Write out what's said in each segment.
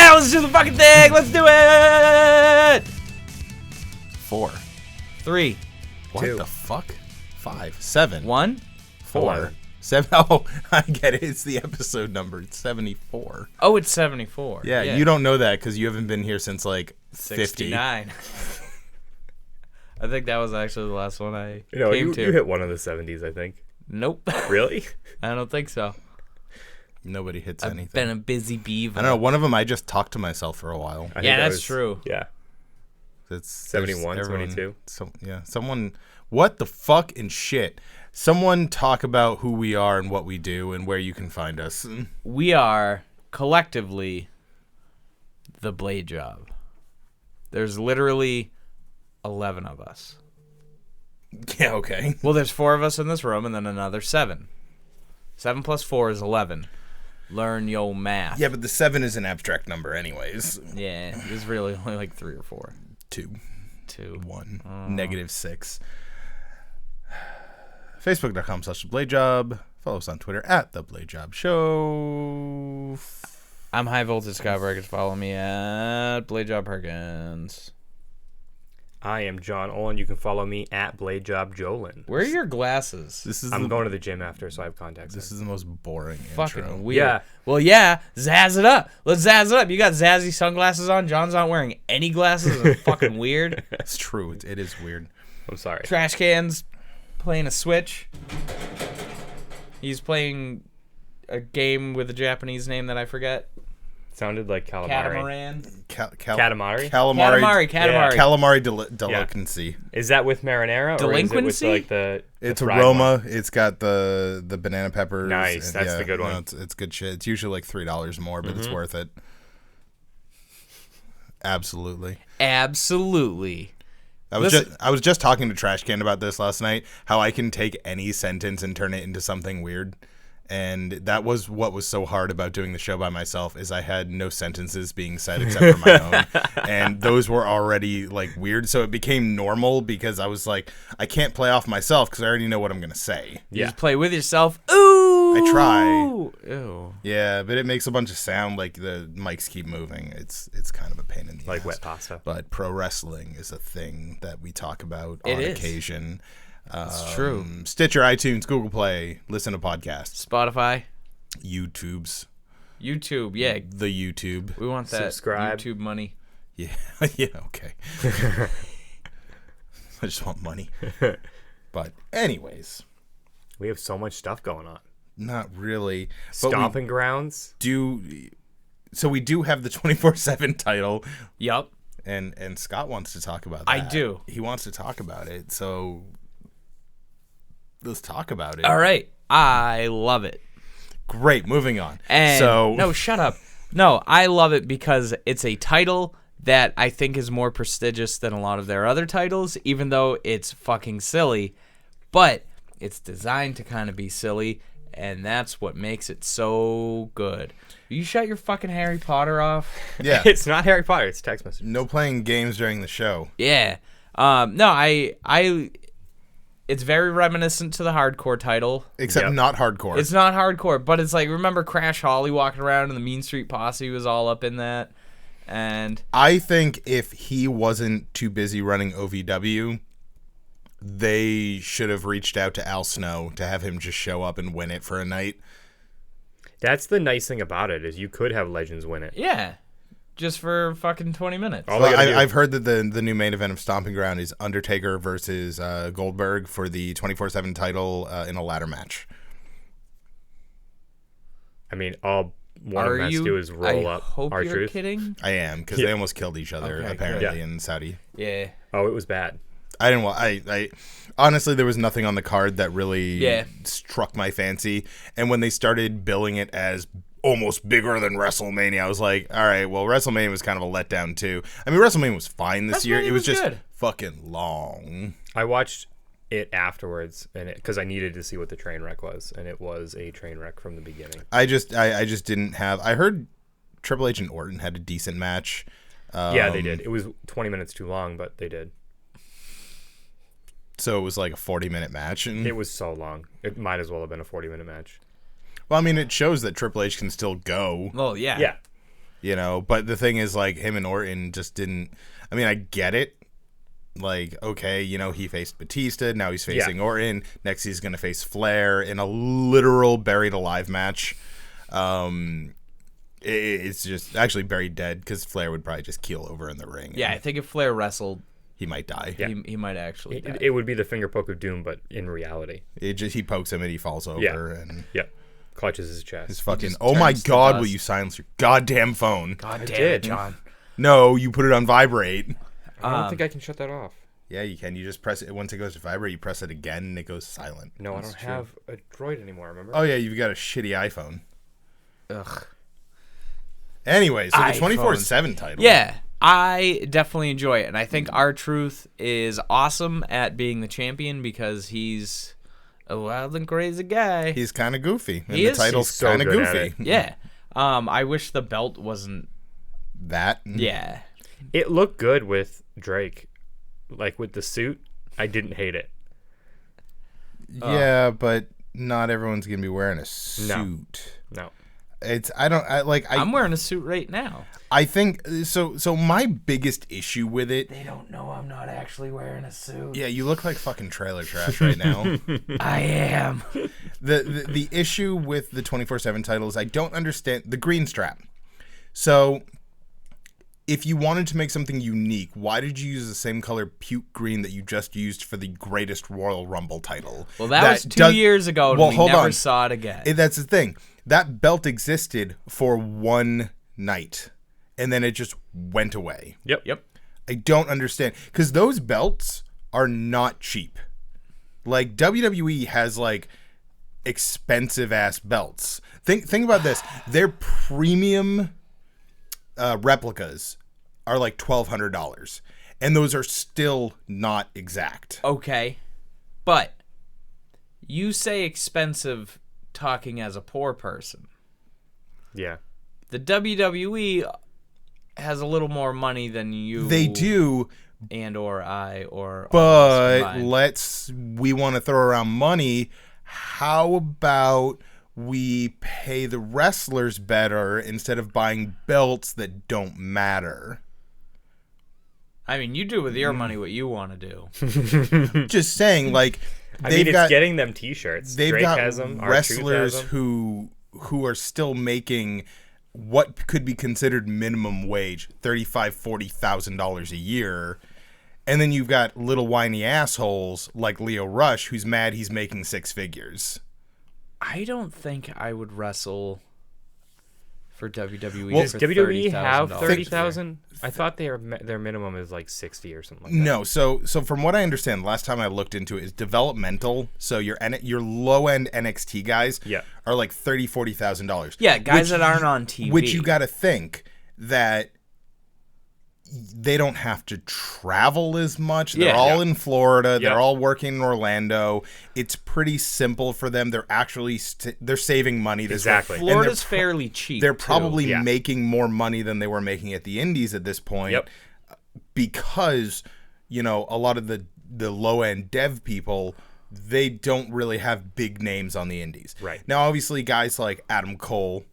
Yeah, let's do the fucking thing. Let's do it. 4. 3. What 2. the fuck? 5. 7. 1. 4. 7. Oh, I get it. It's the episode number. It's 74. Oh, it's 74. Yeah, you don't know that because you haven't been here since like 50. 69. I think that was actually the last one I No, came you to. hit one of the 70s, I think. Nope. Really? I don't think so. Nobody hits I've anything. been a busy beaver. I don't know. One of them I just talked to myself for a while. I think Yeah, that that's was- true. Yeah. It's 71, there's everyone- 72. So yeah, someone. What the fuck and shit? Someone talk about who we are and what we do and where you can find us. We are collectively the Blade Job. There's literally 11 of us. Yeah, okay. Well, there's 4 of us in this room and then another 7. 7 plus 4 is 11. Learn your math. Yeah, but the 7 is an abstract number, anyways. Yeah, it's really only like 3 or 4. 2, 2. 1, -6. Facebook.com/thebladejob. Follow us on Twitter @thebladejob show. I'm High Voltage Scott Perkins. Follow me at Blade Job Perkins. I am John Olin. You can follow me at BladeJobJolin. Where are your glasses? This is I'm going to the gym after, so I have contacts. This is the most boring Fucking intro. weird. Yeah. Well, yeah. Zazz it up. Let's zazz it up. You got zazzy sunglasses on. John's not wearing any glasses. It's fucking weird. It's true. It is weird. I'm sorry. Trash cans. Playing a Switch. He's playing a game with a Japanese name that I forget. Sounded like calamari. Catamaran. Katamari? Calamari. Catamari. Calamari delicacy. Is that with marinara? Delinquency? Or is it with like the It's fried aroma. one? It's got the banana peppers. Nice, and that's the good one. It's good shit. It's usually like $3 more, but it's worth it. Absolutely. Absolutely. I was just talking to Trash Can about this last night. How I can take any sentence and turn it into something weird. And that was what was so hard about doing the show by myself is I had no sentences being said except for my own. And those were already like weird. So it became normal because I was like, I can't play off myself because I already know what I'm going to say. You Yeah. just play with yourself. Ooh. I try. Ew. Yeah, but it makes a bunch of sound like the mics keep moving. It's kind of a pain in the Like ass. wet pasta. But pro wrestling is a thing that we talk about It on is. occasion. It's true. Stitcher, iTunes, Google Play, listen to podcasts, Spotify. YouTubes, YouTube. Yeah. the YouTube. We want that Subscribe. YouTube money. Yeah, yeah, okay. I just want money. But anyways, We have so much stuff going on. not really. But Stomping grounds. so we do have the 24/7 title. Yup. And Scott wants to talk about that. I do. He wants to talk about it. So let's talk about it. All right. I love it. Great. Moving on. And so no, shut up. No, I love it because it's a title that I think is more prestigious than a lot of their other titles, even though it's fucking silly. But it's designed to kind of be silly, and that's what makes it so good. You shut your fucking Harry Potter off? yeah, It's not Harry Potter. It's text message. no playing games during the show. Yeah. No, I it's very reminiscent to the hardcore title. Except Yep. not hardcore. It's not hardcore, but it's like, remember Crash Holly walking around and the Mean Street Posse was all up in that? And I think if he wasn't too busy running OVW, they should have reached out to Al Snow to have him just show up and win it for a night. That's the nice thing about it is you could have Legends win it. yeah, just for fucking 20 minutes. All Well, they gotta do- I've heard that the new main event of Stomping Ground is Undertaker versus Goldberg for the 24/7 title in a ladder match. I mean, all one of them has to do is roll I up hope our you're truth. kidding. I am, because they almost killed each other, Okay, apparently, good. in Saudi. Yeah. Oh, it was bad. I didn't want. I honestly, there was nothing on the card that really Yeah. struck my fancy. And when they started billing it as almost bigger than WrestleMania, I was like, all right, well, WrestleMania was kind of a letdown too. I mean, WrestleMania was fine this year. WrestleMania It was was just good. fucking long. I watched it afterwards, and because I needed to see what the train wreck was, and it was a train wreck from the beginning. I just didn't have. I heard Triple H and Orton had a decent match. Yeah, they did. It was 20 minutes too long, but they did. So it was like a 40-minute match. And, It was so long. It might as well have been a 40-minute match. well, I mean, it shows that Triple H can still go. Well, yeah. Yeah. You know, but the thing is, like, him and Orton just didn't. I mean, I get it. Like, okay, you know, he faced Batista. Now he's facing Orton. Next, he's going to face Flair in a literal buried alive match. It's just actually buried dead because Flair would probably just keel over in the ring. Yeah, I think if Flair wrestled, he might die. Yeah. He might actually die. It would be the finger poke of doom, but in reality. He pokes him and he falls over and clutches his chest. his fucking. Oh my God! Will you silence your goddamn phone? God I damn did. it, John. No, you put it on vibrate. I don't think I can shut that off. Yeah, you can. You just press it once it goes to vibrate. You press it again and it goes silent. No, I don't have a Droid anymore. Remember? Oh yeah, you've got a shitty iPhone. Ugh. Anyway, so the iPhones. 24/7 title. Yeah, I definitely enjoy it, and I think R-Truth is awesome at being the champion because he's a wild and crazy guy. He's kind of goofy. And He the is. title's He's so kind of good at goofy. it. Yeah. I wish the belt wasn't. That. Yeah. It looked good with Drake, like with the suit. I didn't hate it. Yeah, but not everyone's gonna be wearing a suit. No. I'm wearing a suit right now. I think so. So my biggest issue with it. They don't know I'm not actually wearing a suit. Yeah, you look like fucking trailer trash right now. I am. The issue with the 24/7 title is I don't understand the green strap. So, if you wanted to make something unique, why did you use the same color puke green that you just used for the Greatest Royal Rumble title? Well, that was 2 years ago, and we never saw it again. That's the thing. That belt existed for one night, and then it just went away. Yep. I don't understand, because those belts are not cheap. Like, WWE has, like, expensive-ass belts. Think about this. Their premium replicas are like $1,200, and those are still not exact. Okay, but you say expensive talking as a poor person. Yeah. The WWE has a little more money than you. They do, and or I or. but we want to throw around money. How about we pay the wrestlers better instead of buying belts that don't matter? I mean, you do with your money what you want to do. Just saying, like, it's getting them T-shirts. They've Drake got has them, wrestlers R-Truth has them. who are still making what could be considered minimum wage, $35,000-$40,000 a year. And then you've got little whiny assholes like Leo Rush, who's mad he's making six figures. I don't think I would wrestle for WWE. Does for WWE have $30,000. 30,000? I thought their minimum is like 60 or something like that. No, so from what I understand, last time I looked into it, is developmental. So your low end NXT guys are like $30,000-$40,000. Yeah, guys that aren't on TV. Which you got to think that they don't have to travel as much. They're all in Florida. They're all working in Orlando. It's pretty simple for them. They're actually they're saving money this way. Florida's fairly cheap. They're probably making more money than they were making at the Indies at this point. Because, you know, a lot of the low end dev people, they don't really have big names on the Indies. Right. Now, obviously, guys like Adam Cole,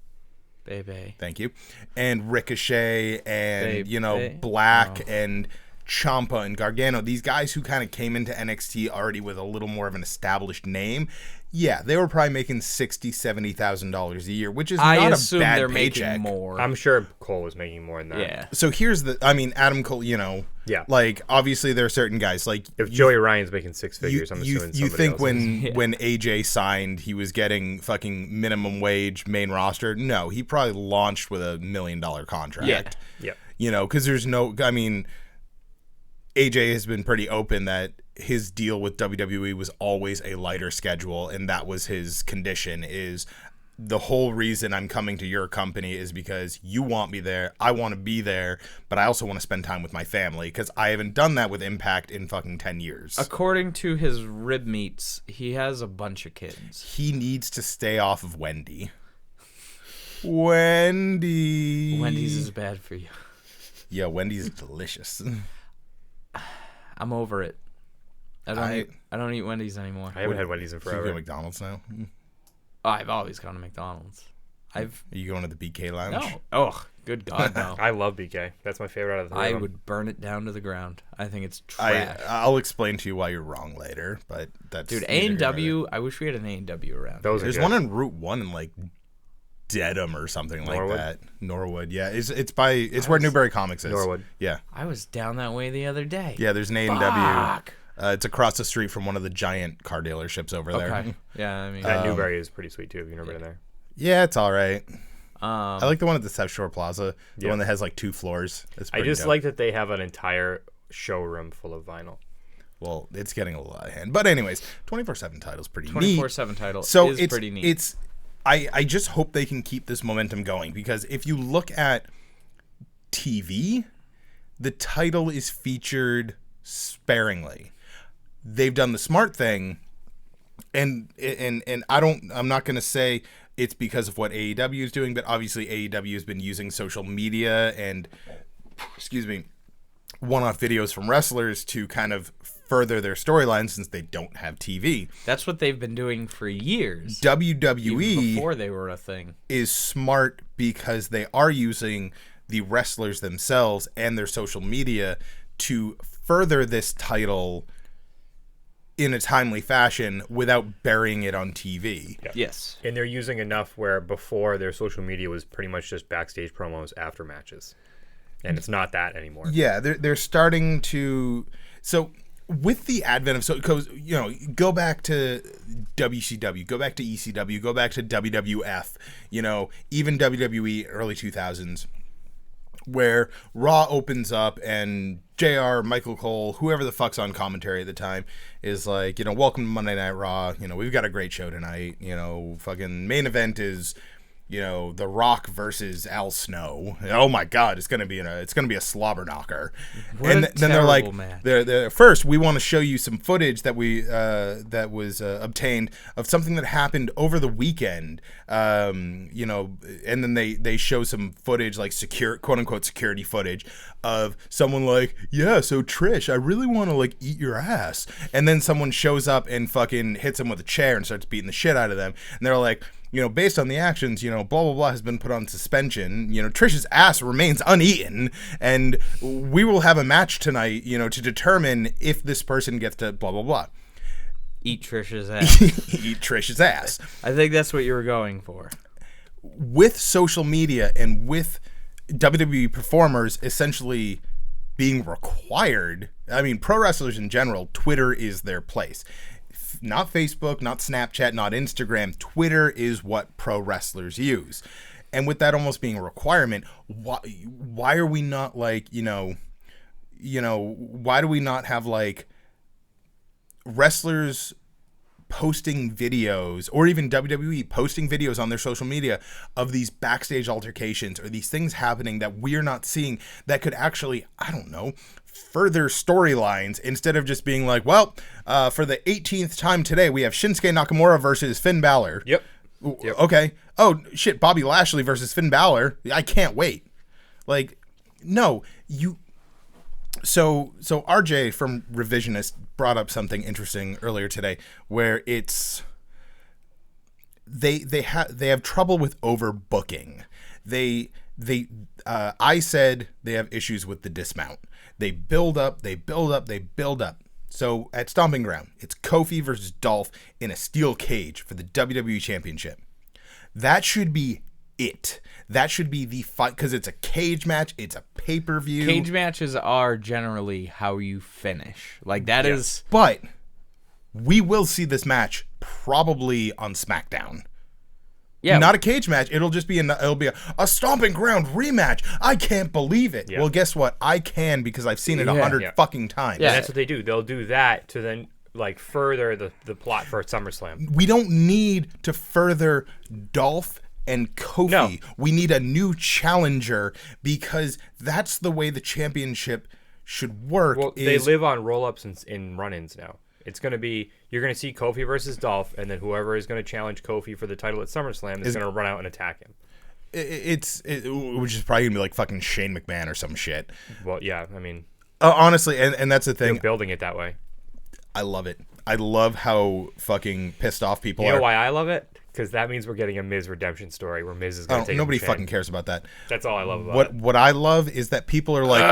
Baby. Thank you. And Ricochet and, Black and Ciampa and Gargano, these guys who kind of came into NXT already with a little more of an established name, they were probably making $60,000, $70,000 a year, which is not a bad they're paycheck. making more. I'm sure Cole was making more than that. Yeah. So here's Adam Cole, like, obviously there are certain guys, like, if Joey Ryan's making six figures, I'm assuming you think else when AJ signed, he was getting fucking minimum wage main roster? No, he probably launched with $1 million contract. Yeah. You know, because there's no, I mean, AJ has been pretty open that his deal with WWE was always a lighter schedule, and that was his condition, is the whole reason I'm coming to your company is because you want me there, I want to be there, but I also want to spend time with my family, because I haven't done that with Impact in fucking 10 years. According to his rib meats, he has a bunch of kids. He needs to stay off of Wendy. Wendy's is bad for you. Yeah, Wendy's delicious. I'm over it. I don't eat Wendy's anymore. I haven't had Wendy's in So you forever. go to McDonald's now? Oh, I've always gone to McDonald's. Are you going to the BK Lounge? No. Oh, Good God, no. I love BK. That's my favorite out of the three I of them. would burn it down to the ground. I think it's trash. I'll explain to you why you're wrong later, but that's Dude, neither here nor there. A&W, I wish we had an A&W around. Those are There's good. one on Route 1 in like Dedham or something Norwood? like that. Norwood, yeah. It's where Newberry Comics is. Norwood. Yeah. I was down that way the other day. Yeah, there's an A&W. Fuck. It's across the street from one of the giant car dealerships over there. Okay. Yeah, I mean, That Newberry is pretty sweet too. If you've never been there. Yeah, it's all right. I like the one at the South Shore Plaza, the Yeah. one that has like 2 floors. It's I pretty just dope. like that they have an entire showroom full of vinyl. Well, it's getting a little out of hand. But anyways, 24/7 title's pretty neat. 24/7 title So is it's pretty neat. It's I just hope they can keep this momentum going, because if you look at TV, the title is featured sparingly. They've done the smart thing, and I'm not going to say it's because of what AEW is doing, but obviously AEW has been using social media and one-off videos from wrestlers to kind of further their storyline, since they don't have TV. That's what they've been doing for years. WWE Even before they were a thing. is smart because they are using the wrestlers themselves and their social media to further this title in a timely fashion without burying it on TV. Yeah. Yes. And they're using enough where before their social media was pretty much just backstage promos after matches. And it's not that anymore. Yeah, they're starting to. So with the advent of, because go back to WCW, go back to ECW, go back to WWF, even WWE early 2000s, where Raw opens up and JR, Michael Cole, whoever the fuck's on commentary at the time, is like, welcome to Monday Night Raw. We've got a great show tonight. Fucking main event is, The Rock versus Al Snow. Oh my God, it's gonna be a slobber knocker. What and a then they're like, terrible match. they're first, we want to show you some footage that was obtained of something that happened over the weekend. And then they show some footage, like quote unquote security footage of someone like, yeah, so Trish, I really want to like eat your ass. And then someone shows up and fucking hits them with a chair and starts beating the shit out of them. And they're like, based on the actions, blah, blah, blah has been put on suspension. Trish's ass remains uneaten, and we will have a match tonight, to determine if this person gets to blah, blah, blah. Eat Trish's ass. Eat Trish's ass. I think that's what you were going for. With social media and with WWE performers essentially being required, pro wrestlers in general, Twitter is their place. Not Facebook, not Snapchat, not Instagram. Twitter is what pro wrestlers use. And with that almost being a requirement, why are we not like, why do we not have like wrestlers posting videos, or even WWE posting videos on their social media of these backstage altercations or these things happening that we're not seeing that could actually, I don't know, further storylines, instead of just being like, well, for the 18th time today, we have Shinsuke Nakamura versus Finn Balor. Yep. Okay. Oh, shit, Bobby Lashley versus Finn Balor. I can't wait. Like, no, you... So RJ from Revisionist brought up something interesting earlier today, where it's... They have trouble with overbooking. I said they have issues with the dismount. They build up. So at Stomping Ground, it's Kofi versus Dolph in a steel cage for the WWE Championship. That should be it. That should be the fight, because it's a cage match. It's a pay-per-view. Cage matches are generally how you finish. Like, that is... But we will see this match probably on SmackDown. Yeah. Not a cage match. It'll just be a Stomping Ground rematch. I can't believe it. Yeah. Well, guess what? I can, because I've seen it 100 fucking times. Yeah. And that's what they do. They'll do that to then like further the plot for SummerSlam. We don't need to further Dolph and Kofi. No. We need a new challenger, because that's the way the championship should work. Well, they live on roll-ups and run-ins now. It's going to be, you're going to see Kofi versus Dolph, and then whoever is going to challenge Kofi for the title at SummerSlam is going to run out and attack him. Which is probably going to be like fucking Shane McMahon or some shit. Well, yeah, Honestly, and that's the thing. they're building it that way. I love it. I love how fucking pissed off people You are. know why I love it? because that means we're getting a Miz redemption story where Miz is going to take Nobody Shane. fucking cares about that. That's all I love about it. What I love is that people are like,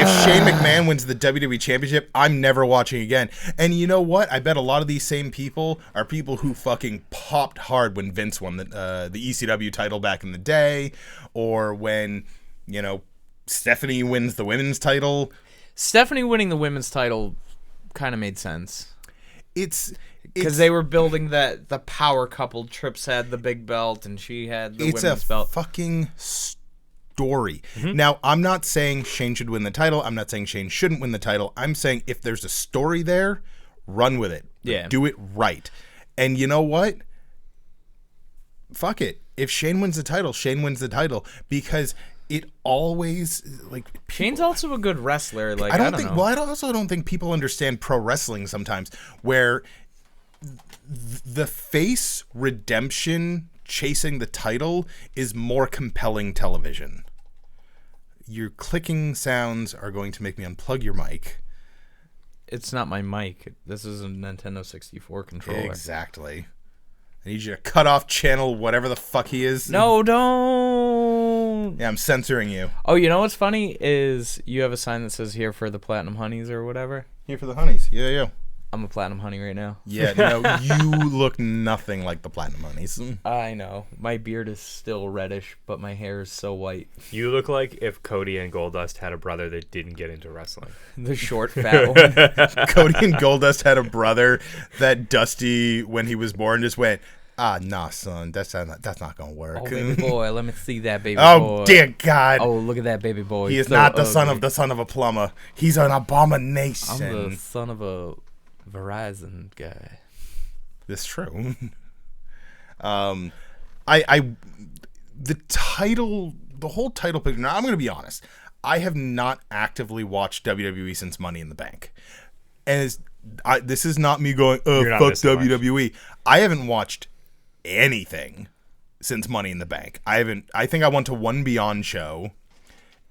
if Shane McMahon wins the WWE Championship, I'm never watching again. And you know what? I bet a lot of these same people are people who fucking popped hard when Vince won the ECW title back in the day, or when, you know, Stephanie wins the women's title. Stephanie winning the women's title kind of made sense. It's because they were building the power couple. Trips had the big belt, and she had the women's belt. It's a fucking story. Now, I'm not saying Shane should win the title. I'm not saying Shane shouldn't win the title. I'm saying if there's a story there, run with it. Yeah. Do it right. And you know what? Fuck it. If Shane wins the title, Shane wins the title, because it always, like, Shane's also a good wrestler. Like, I don't know. Well, I also don't think people understand pro wrestling sometimes, where the face redemption chasing the title is more compelling television. Your clicking sounds are going to make me unplug your mic. It's not my mic. This is a Nintendo 64 controller. Exactly. I need you to cut off channel whatever the fuck he is. No, don't. Yeah, I'm censoring you. Oh, you know what's funny is you have a sign that says here for the Platinum Honeys or whatever. Here for the honeys. Yeah. I'm a Platinum Honey right now. Yeah, no, you look nothing like the Platinum Honeys. I know. My beard is still reddish, but my hair is so white. You look like if Cody and Goldust had a brother that didn't get into wrestling. The short, fat one. Cody and Goldust had a brother that Dusty, when he was born, just went, nah, son, that's not gonna work. Oh, baby boy, let me see that baby boy. Oh, dear God. Oh, look at that baby boy. He is so not the ugly. son of a plumber. He's an abomination. I'm the son of a Verizon guy. That's true. The whole title picture. Now, I'm going to be honest. I have not actively watched WWE since Money in the Bank, and this is not me going, fuck WWE. I haven't watched anything since Money in the Bank. I think I went to one Beyond show.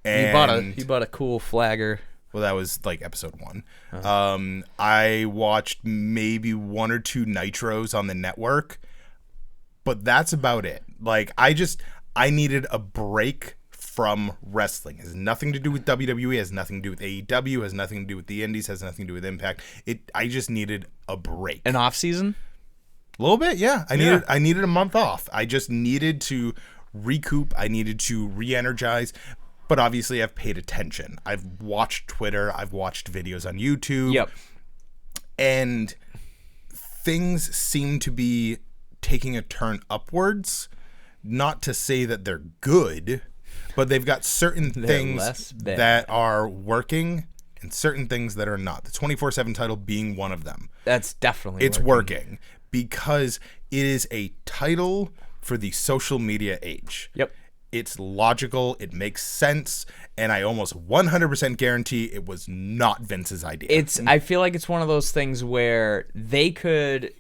And You bought a cool flagger. Well, that was like episode 1. I watched maybe 1 or 2 Nitros on the network, but that's about it. Like, I needed a break from wrestling. It has nothing to do with WWE, has nothing to do with AEW, has nothing to do with the Indies, has nothing to do with Impact. I just needed a break. An off season? A little bit, yeah. I needed a month off. I just needed to recoup. I needed to re-energize. But obviously, I've paid attention. I've watched Twitter. I've watched videos on YouTube. Yep. And things seem to be taking a turn upwards. Not to say that they're good, but they've got certain things that are working and certain things that are not. The 24/7 title being one of them. That's definitely working because it is a title for the social media age. Yep. It's logical, it makes sense, and I almost 100% guarantee it was not Vince's idea. I feel like it's one of those things where they could,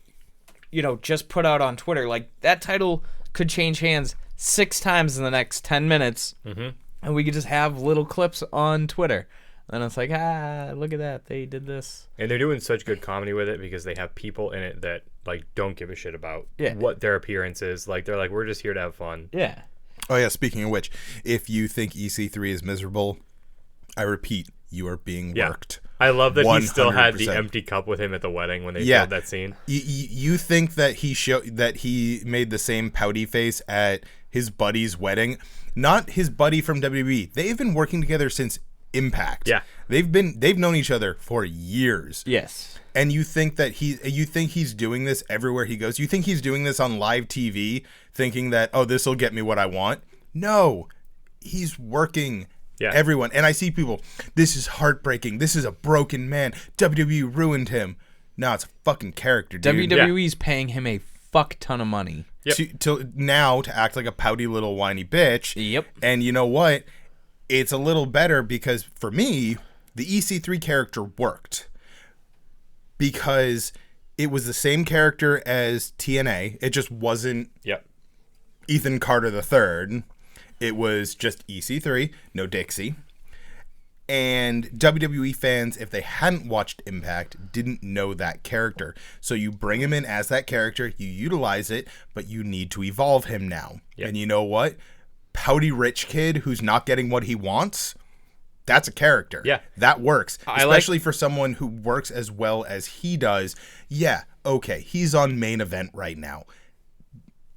just put out on Twitter, like, that title could change hands 6 times in the next 10 minutes, and we could just have little clips on Twitter. And it's like, look at that, they did this. And they're doing such good comedy with it because they have people in it that, like, don't give a shit about what their appearance is. Like, they're like, we're just here to have fun. Yeah. Oh, yeah, speaking of which, if you think EC3 is miserable, I repeat, you are being worked. I love that 100%. He still had the 100%. empty cup with him at the wedding when they filmed that scene. You think that he made the same pouty face at his buddy's wedding? Not his buddy from WWE. They've been working together since Impact. Yeah. They've known each other for years. Yes. And you think he's doing this everywhere he goes? You think he's doing this on live TV, thinking that, this will get me what I want? No, he's working everyone. And I see people, this is heartbreaking. This is a broken man. WWE ruined him. No, it's a fucking character, dude. WWE's paying him a fuck ton of money. Yep. To act like a pouty little whiny bitch. Yep. And you know what? It's a little better because for me, the EC3 character worked. Because it was the same character as TNA. It just wasn't Ethan Carter III. It was just EC3, no Dixie. And WWE fans, if they hadn't watched Impact, didn't know that character. So you bring him in as that character, you utilize it, but you need to evolve him now. Yep. And you know what? Pouty rich kid who's not getting what he wants, that's a character. Yeah. That works. Especially for someone who works as well as he does. Yeah, okay, he's on main event right now.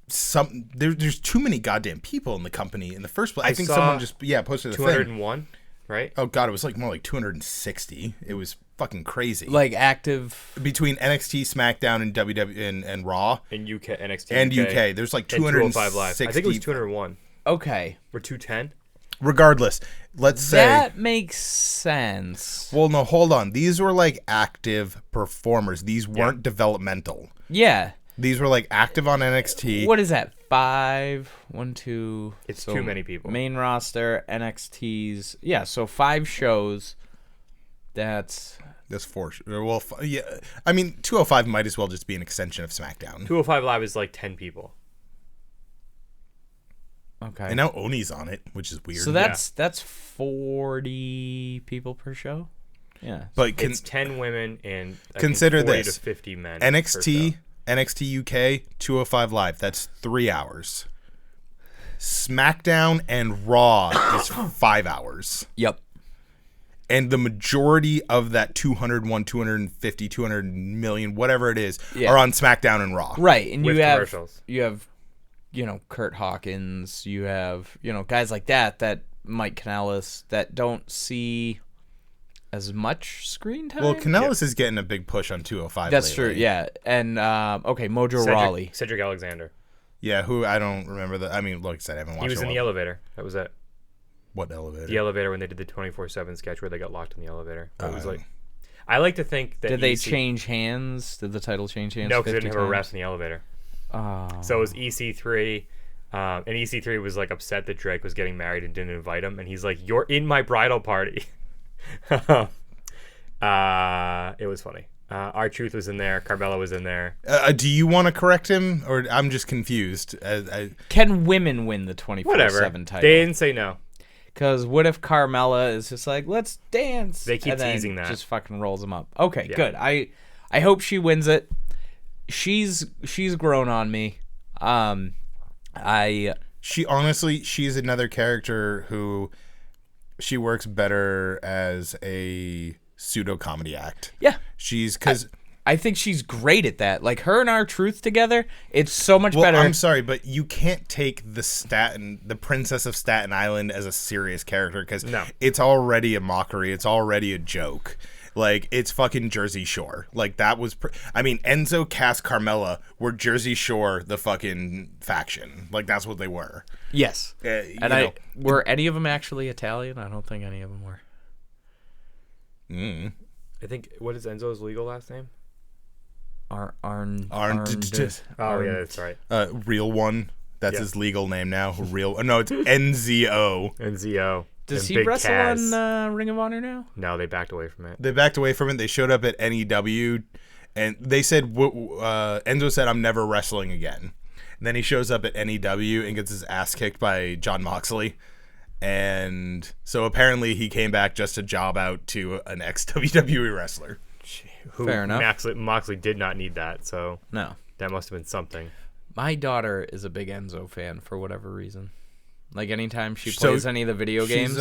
There's too many goddamn people in the company in the first place. I think someone just posted a 201, right? Oh god, it was like more like 260. It was fucking crazy. Like active Between NXT, SmackDown, and WWE and Raw And UK, NXT, and UK, there's like 205 Live. I think it was 201 Okay. or 210. Regardless, let's say That makes sense. well, no, hold on. These were like active performers. These weren't developmental. Yeah. These were like active on NXT. What is that? 5, 1, 2. It's too many people. Main roster, NXT's. Yeah, so 5 shows. That's 4. Well, yeah. I mean, 205 might as well just be an extension of SmackDown. 205 Live is like 10 people. okay. And now Oni's on it, which is weird. So that's 40 people per show. Yeah. but It's 10 women and I consider think 40 this. to 50 men. NXT UK 205 Live, that's 3 hours. SmackDown and Raw is 5 hours. Yep. And the majority of that 201, 250, 200 million, whatever it is, are on SmackDown and Raw. Right, and With you have commercials. Kurt Hawkins, you have guys like that Mike Kanellis that don't see as much screen time. Well, Kanellis is getting a big push on 205 That's lately. true, yeah. And Mojo Rawley. Cedric Alexander. Yeah, who I don't remember. I mean, like I said, I haven't watched He was it in the elevator. That was it. What elevator? The elevator when they did the 24/7 sketch where they got locked in the elevator. It was like, I like to think that Did they change hands? Did the title change hands? No, because they 50 didn't have a times? ref in the elevator. Oh. So it was EC3, and EC3 was like upset that Drake was getting married and didn't invite him, and he's like, "You're in my bridal party." It was funny. R-Truth was in there. Carmella was in there. Do you want to correct him, or I'm just confused? Can women win the 24/7 Whatever. title? They didn't say no. Because what if Carmella is just like, let's dance? They keep and then teasing that. Just fucking rolls them up. Okay, Yeah. good. I hope she wins it. She's grown on me. She's another character who she works better as a pseudo comedy act. Yeah. She's because I think she's great at that. Like her and R-Truth together, it's so much better. I'm sorry, but you can't take the Princess of Staten Island as a serious character because it's already a mockery. It's already a joke. Like, it's fucking Jersey Shore. Like, that was... Enzo, Cass, Carmella were Jersey Shore, the fucking faction. Like, that's what they were. Yes. Were any of them actually Italian? I don't think any of them were. I think, what is Enzo's legal last name? Oh, yeah, that's right. Real One. That's his legal name now. No, it's NZO. NZO. Does and he Big wrestle Kaz. on Ring of Honor now? No, they backed away from it. They backed away from it. They showed up at NEW, and they said, Enzo said, "I'm never wrestling again." And then he shows up at NEW and gets his ass kicked by John Moxley. And so apparently he came back just to job out to an ex-WWE wrestler. Fair enough. Moxley did not need that, so No. that must have been something. My daughter is a big Enzo fan for whatever reason. Like anytime she plays any of the video games,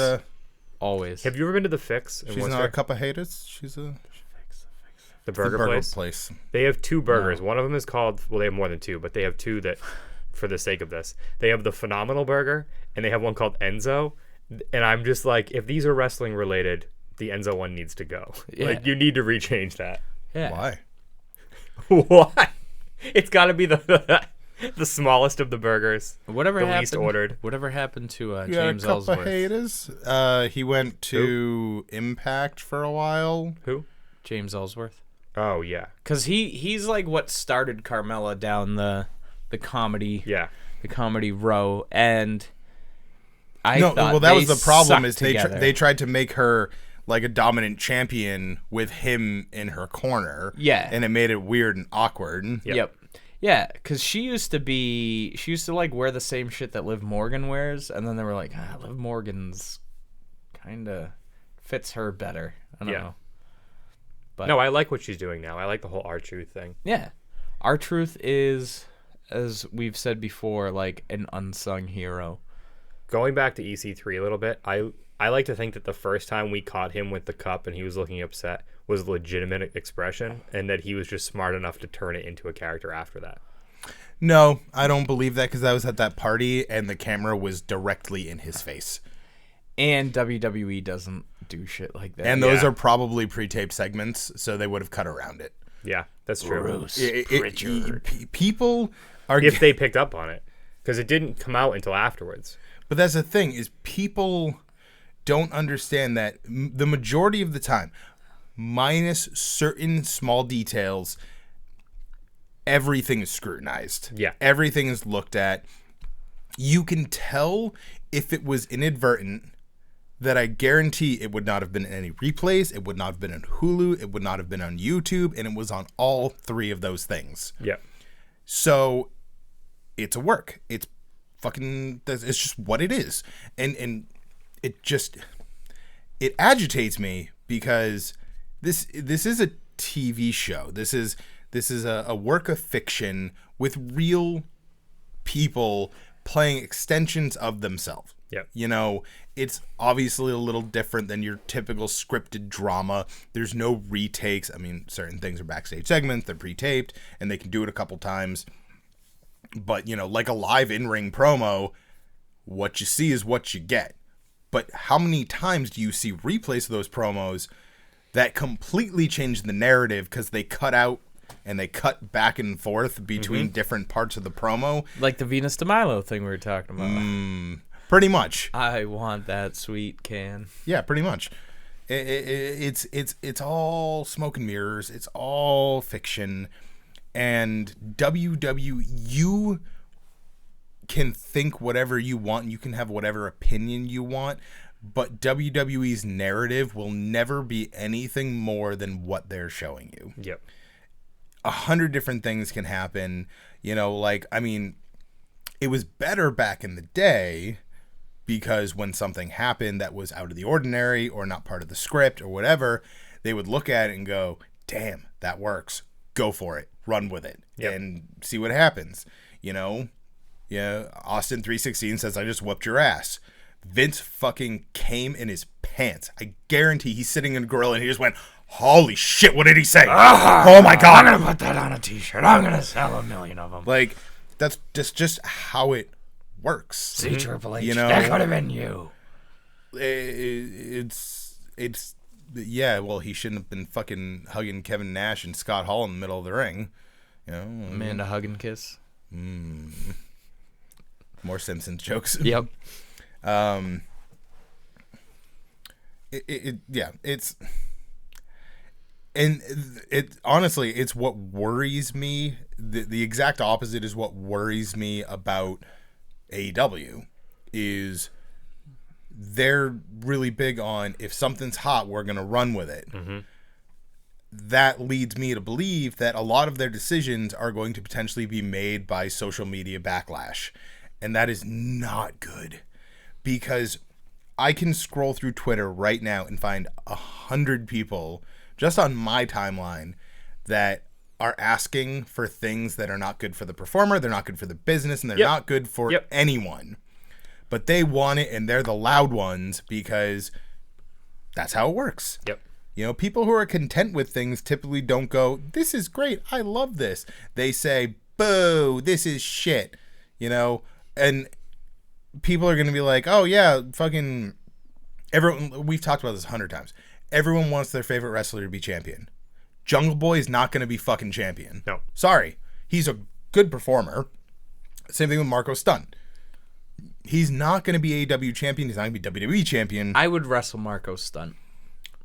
always. Have you ever been to the Fix in She's Worcester? not a cup of haters. She's the the burger place. They have 2 burgers. One of them is called, well, they have more than 2, but they have 2 that, for the sake of this, they have the Phenomenal Burger, and they have one called Enzo. And I'm just like, if these are wrestling related, the Enzo one needs to go. Yeah. Like, you need to rechange that. Yeah. Why? Why? It's got to be the smallest of the burgers. Whatever the happened, least ordered. Whatever happened to You James got a cup Ellsworth? of haters. He went to Impact for a while. Who? James Ellsworth. Oh, yeah. Because he's like what started Carmella down the comedy the comedy row, and that was the problem. sucked Is together. they tried to make her like a dominant champion with him in her corner. Yeah. And it made it weird and awkward. Yep. Yeah, because she used to like wear the same shit that Liv Morgan wears, and then they were like, Liv Morgan's kind of fits her better. I don't know. But no, I like what she's doing now. I like the whole R-Truth thing. yeah, R-Truth is, as we've said before, like an unsung hero. Going back to EC3 a little bit, I like to think that the first time we caught him with the cup and he was looking upset was legitimate expression, and that he was just smart enough to turn it into a character after that. No, I don't believe that, because I was at that party and the camera was directly in his face. And WWE doesn't do shit like that. And those are probably pre-taped segments, so they would have cut around it. Yeah, that's true. Bruce Pritchard. People are... If they picked up on it, because it didn't come out until afterwards. But that's the thing, is people don't understand that the majority of the time, minus certain small details, everything is scrutinized. Yeah. Everything is looked at. You can tell if it was inadvertent, that I guarantee it would not have been in any replays, it would not have been on Hulu, it would not have been on YouTube, and it was on all three of those things. Yeah. So it's a work. It's fucking, it's just what it is. And it agitates me, because this is a TV show. This is a work of fiction with real people playing extensions of themselves. Yep. You know, it's obviously a little different than your typical scripted drama. There's no retakes. I mean, certain things are backstage segments, they're pre-taped, and they can do it a couple times. But, you know, like a live in-ring promo, what you see is what you get. But how many times do you see replays of those promos that completely change the narrative because they cut out and they cut back and forth between different parts of the promo? Like the Venus de Milo thing we were talking about. Pretty much. I want that sweet can. Yeah, pretty much. It's all smoke and mirrors. It's all fiction. And you can think whatever you want, and you can have whatever opinion you want, but WWE's narrative will never be anything more than what they're showing you. Yep. 100 different things can happen. You know, like, I mean, it was better back in the day, because when something happened that was out of the ordinary or not part of the script or whatever, they would look at it and go, damn, that works. Go for it. Run with it. Yep. And see what happens. You know? Yeah, Austin 316 says, I just whooped your ass. Vince fucking came in his pants. I guarantee he's sitting in a gorilla and he just went, holy shit, what did he say? Oh my God. I'm going to put that on a t-shirt. I'm going to sell 1 million of them. Like, that's just how it works. See, Triple H, you know, that could have been you. It's yeah, well, he shouldn't have been fucking hugging Kevin Nash and Scott Hall in the middle of the ring. You know, Amanda hug and kiss. More Simpsons jokes. Yep. Honestly, it's what worries me. The exact opposite is what worries me about AEW, is they're really big on, if something's hot, we're going to run with it. That leads me to believe that a lot of their decisions are going to potentially be made by social media backlash. And that is not good, because I can scroll through Twitter right now and find 100 people just on my timeline that are asking for things that are not good for the performer, they're not good for the business, and they're not good for anyone. But they want it, and they're the loud ones, because that's how it works. Yep. You know, people who are content with things typically don't go, this is great, I love this. They say, boo, this is shit. You know, and people are going to be like, oh yeah, fucking everyone, we've talked about this 100 times. Everyone wants their favorite wrestler to be champion. Jungle Boy is not going to be fucking champion. No. Sorry. He's a good performer. Same thing with Marco Stunt. He's not going to be AEW champion. He's not going to be WWE champion. I would wrestle Marco Stunt.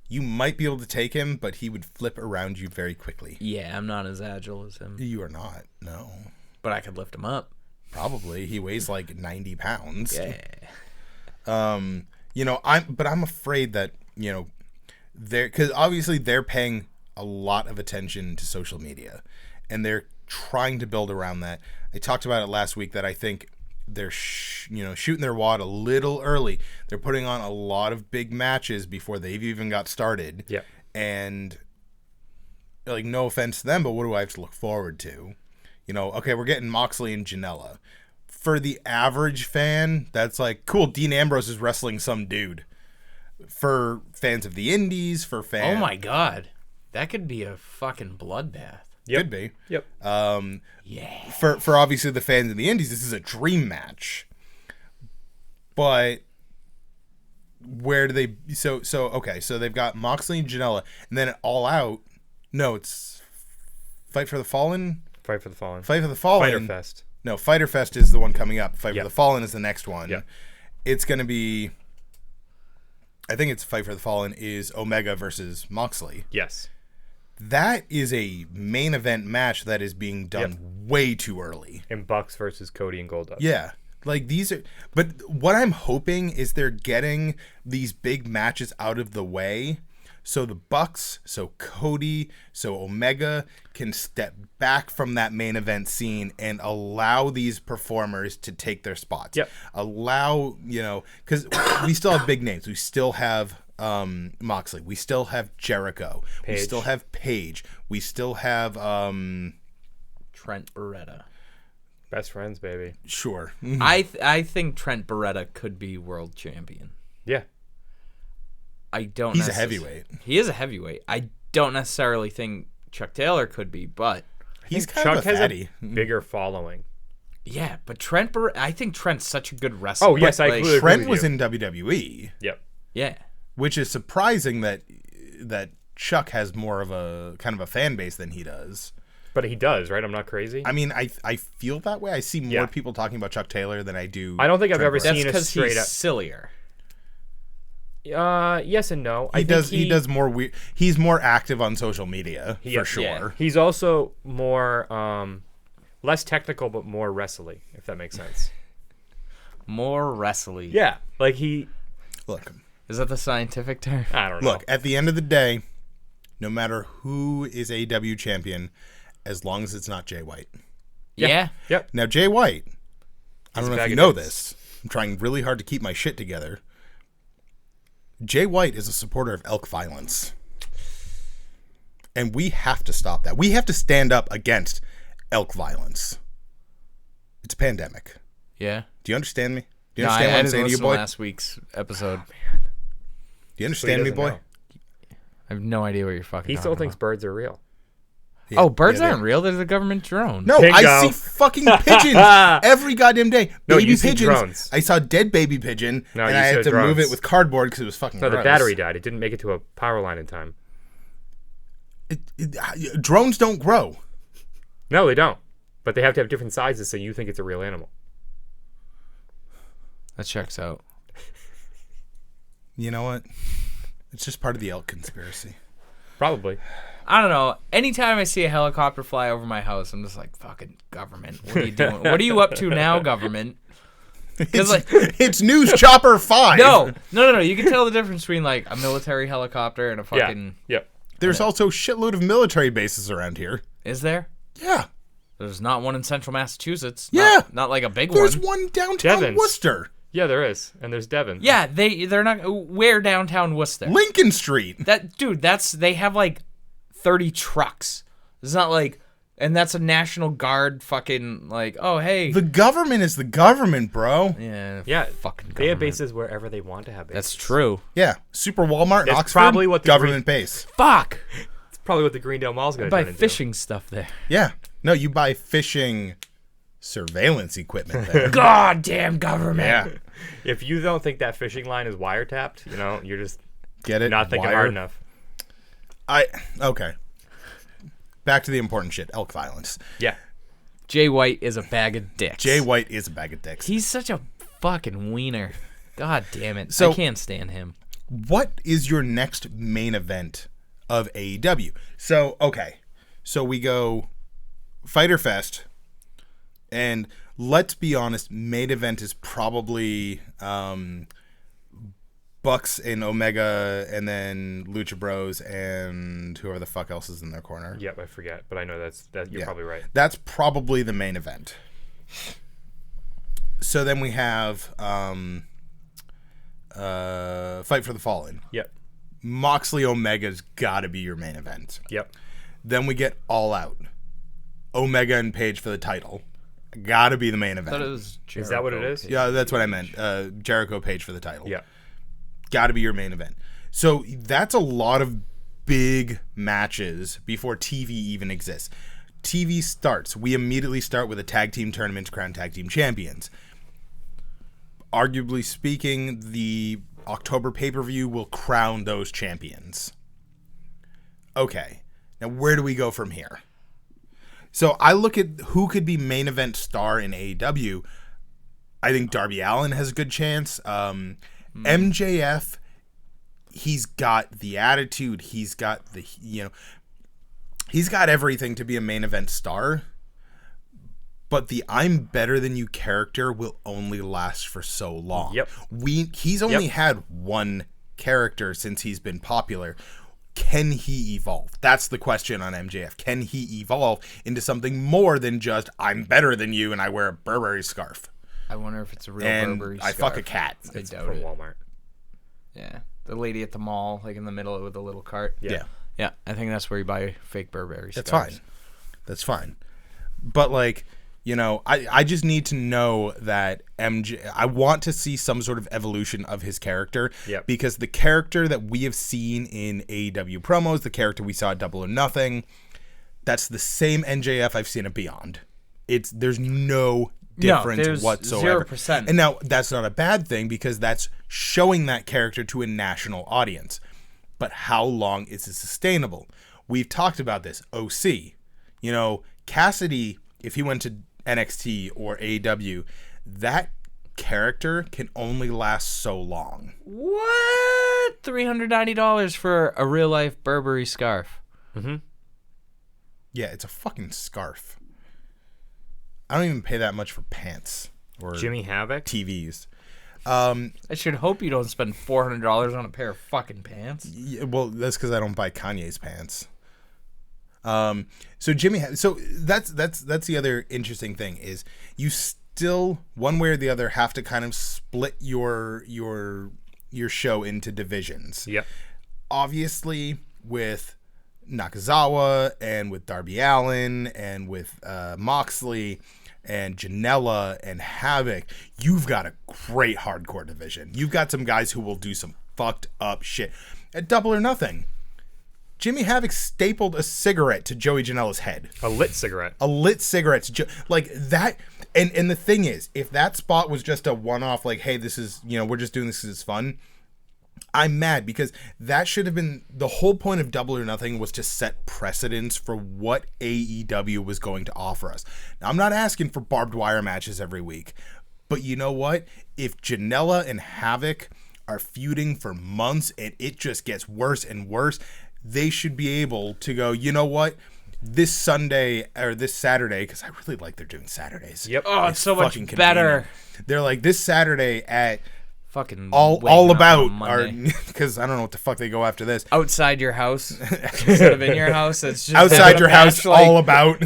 You might be able to take him, but he would flip around you very quickly. Yeah, I'm not as agile as him. You are not. No. But I could lift him up. Probably. He weighs like 90 pounds. Yeah. You know, I'm afraid that, you know, because obviously they're paying a lot of attention to social media, and they're trying to build around that. I talked about it last week, that I think they're shooting their wad a little early. They're putting on a lot of big matches before they've even got started. Yeah. And like, no offense to them, but what do I have to look forward to? Okay, we're getting Moxley and Janela. For the average fan, that's like, cool, Dean Ambrose is wrestling some dude. For fans of the indies, for fans... Oh my god. That could be a fucking bloodbath. Yep. Could be. Yep. Yeah. For obviously the fans of the indies, this is a dream match. But where do they... So they've got Moxley and Janela, and then All Out... No, it's Fight for the Fallen? Fight for the Fallen. Fight for the Fallen. Fighter Fest. No, Fighter Fest is the one coming up. Fight Yep. for the Fallen is the next one. Yep. It's going to be... I think it's Fight for the Fallen is Omega versus Moxley. Yes. That is a main event match that is being done way too early. And Bucks versus Cody and Goldust. Yeah. Like, these are... But what I'm hoping is they're getting these big matches out of the way so the Bucks, so Cody, so Omega can step back from that main event scene and allow these performers to take their spots. Yep. Allow, because we still have big names. We still have Moxley. We still have Jericho. We Paige. still have Paige. We still have... Trent Beretta. Best friends, baby. Sure. I think Trent Beretta could be world champion. Yeah. I don't. He's a heavyweight. He is a heavyweight. I don't necessarily think Chuck Taylor could be, but He's kind Chuck of a has fatty. a bigger following. yeah. But Trent Beretta, I think Trent's such a good wrestler. Oh, yes, I Like, completely agree Trent with was you. in WWE, Yep. Yeah. which is surprising that Chuck has more of a kind of a fan base than he does. But he does, right? I'm not crazy. I mean, I feel that way. I see more Yeah. people talking about Chuck Taylor than I do. I don't think I've Trent ever Beretta. That's seen a because straight he's up. sillier. Yes and no. He does more weird. He's more active on social media for Yeah. sure. Yeah. He's also more less technical, but more wrestly, if that makes sense. More wrestling. Yeah, like he. Look, Is that the scientific term? I don't know. look. At the end of the day, no matter who is AEW champion, as long as it's not Jay White. Yeah. Yep. Now, Jay White, I He's don't a know if bag you of know dicks. this. I'm trying really hard to keep my shit together. Jay White is a supporter of Elk Violence. And we have to stop that. We have to stand up against Elk Violence. It's a pandemic. Yeah. Do you understand me? Do you No, understand what I I'm didn't saying to you, listen to boy? last week's episode. Do you So understand he me, doesn't boy? know. I have no idea what you're fucking He talking still thinks about. birds are real. Yeah, Oh, birds yeah, they aren't are. real. They're the government drone. No, Bingo. I see fucking pigeons every goddamn day. No, Baby you see pigeons. drones. I saw a dead baby pigeon, No, and you I saw had to move drones. it with cardboard because it was fucking No, the gross. battery died. It didn't make it to a power line in time. Drones don't grow. No, they don't. But they have to have different sizes, so you think it's a real animal. That checks out. You know what? It's just part of the elk conspiracy. Probably. I don't know. Anytime I see a helicopter fly over my house, I'm just like, fucking government. What are you doing? What are you up to now, government? It's, like- it's News Chopper 5. No. You can tell the difference between like a military helicopter and a fucking. Yeah. Yep. There's also a shitload of military bases around here. Is there? Yeah. There's not one in central Massachusetts. Yeah. Not like a big There's one. one downtown Devon's. Worcester. Yeah, there is. And there's Devon. Yeah, they're not. Where downtown Worcester? Lincoln Street. They have like 30 trucks. It's not like, and that's a National Guard fucking like. Oh hey. The government is the government, bro. Yeah. Yeah. Fucking. They have government. bases wherever they want to have bases. That's true. Yeah. Super Walmart in That's Oxford. probably what the government base. Fuck. It's probably what the Greendale Mall's going to Buy turn into. fishing stuff there. Yeah. No, you buy fishing surveillance equipment there. Goddamn government. Yeah. If you don't think that fishing line is wiretapped, you're just Get it? not thinking Wire? hard enough. Okay. Back to the important shit. Elk Violence. Yeah. Jay White is a bag of dicks. Jay White is a bag of dicks. He's such a fucking wiener. God damn it. So- I can't stand him. What is your next main event of AEW? So, okay. So we go Fyter Fest, and let's be honest, main event is probably Bucks and Omega, and then Lucha Bros, and whoever the fuck else is in their corner. Yep, I forget, but I know that you're Yeah. probably right. That's probably the main event. So then we have Fight for the Fallen. Yep. Moxley Omega's got to be your main event. Yep. Then we get All Out. Omega and Page for the title. Got to be the main I thought it event. was Is that what it is? Page. Yeah, that's what I meant. Jericho Page for the title. Yeah. Got to be your main event. So that's a lot of big matches before TV even exists. TV starts. We immediately start with a tag team tournament to crown tag team champions. Arguably speaking, the October pay-per-view will crown those champions. Okay. Now, where do we go from here? So I look at who could be main event star in AEW. I think Darby Allin has a good chance. MJF, he's got the attitude. He's got the, he's got everything to be a main event star. But the I'm better than you character will only last for so long. Yep. He's only had one character since he's been popular. Can he evolve? That's the question on MJF. Can he evolve into something more than just I'm better than you and I wear a Burberry scarf I wonder if it's a real and Burberry I scarf. fuck a cat? I It's doubt from it. Walmart. Yeah. The lady at the mall, like in the middle with the little cart. Yeah. Yeah, I think that's where you buy fake Burberry That's scarves. fine. That's fine. But like, I just need to know that I want to see some sort of evolution of his character. Yep. Because the character that we have seen in AEW promos, the character we saw at Double or Nothing, that's the same NJF I've seen at Beyond. There's no difference there's whatsoever. 0%. And now that's not a bad thing because that's showing that character to a national audience. But how long is it sustainable? We've talked about this. OC. Cassidy, if he went to NXT or AEW, that character can only last so long. What? $390 for a real life Burberry scarf. Mm-hmm. Yeah, it's a fucking scarf. I don't even pay that much for pants or Jimmy Havoc. TVs. I should hope you don't spend $400 on a pair of fucking pants. Yeah, well, that's because I don't buy Kanye's pants. So that's the other interesting thing is you still one way or the other have to kind of split your show into divisions. Yep. Obviously with Nakazawa and with Darby Allin and with Moxley and Janela and Havoc, you've got a great hardcore division. You've got some guys who will do some fucked up shit. At Double or Nothing, Jimmy Havoc stapled a cigarette to Joey Janela's head. A lit cigarette. A lit cigarette to like that. And the thing is, if that spot was just a one-off, like, hey, this is, we're just doing this because it's fun, I'm mad because that should have been the whole point of Double or Nothing was to set precedents for what AEW was going to offer us. Now, I'm not asking for barbed wire matches every week, but you know what? If Janela and Havoc are feuding for months and it just gets worse and worse, they should be able to go, you know what? This Sunday or this Saturday, because I really like they're doing Saturdays. Yep. Oh, it's so much fucking better. convenient. They're like this Saturday at Fucking all waking up about on Monday. because I don't know what the fuck they go after this. Outside your house instead of in your house. It's just Outside your house, like, all about.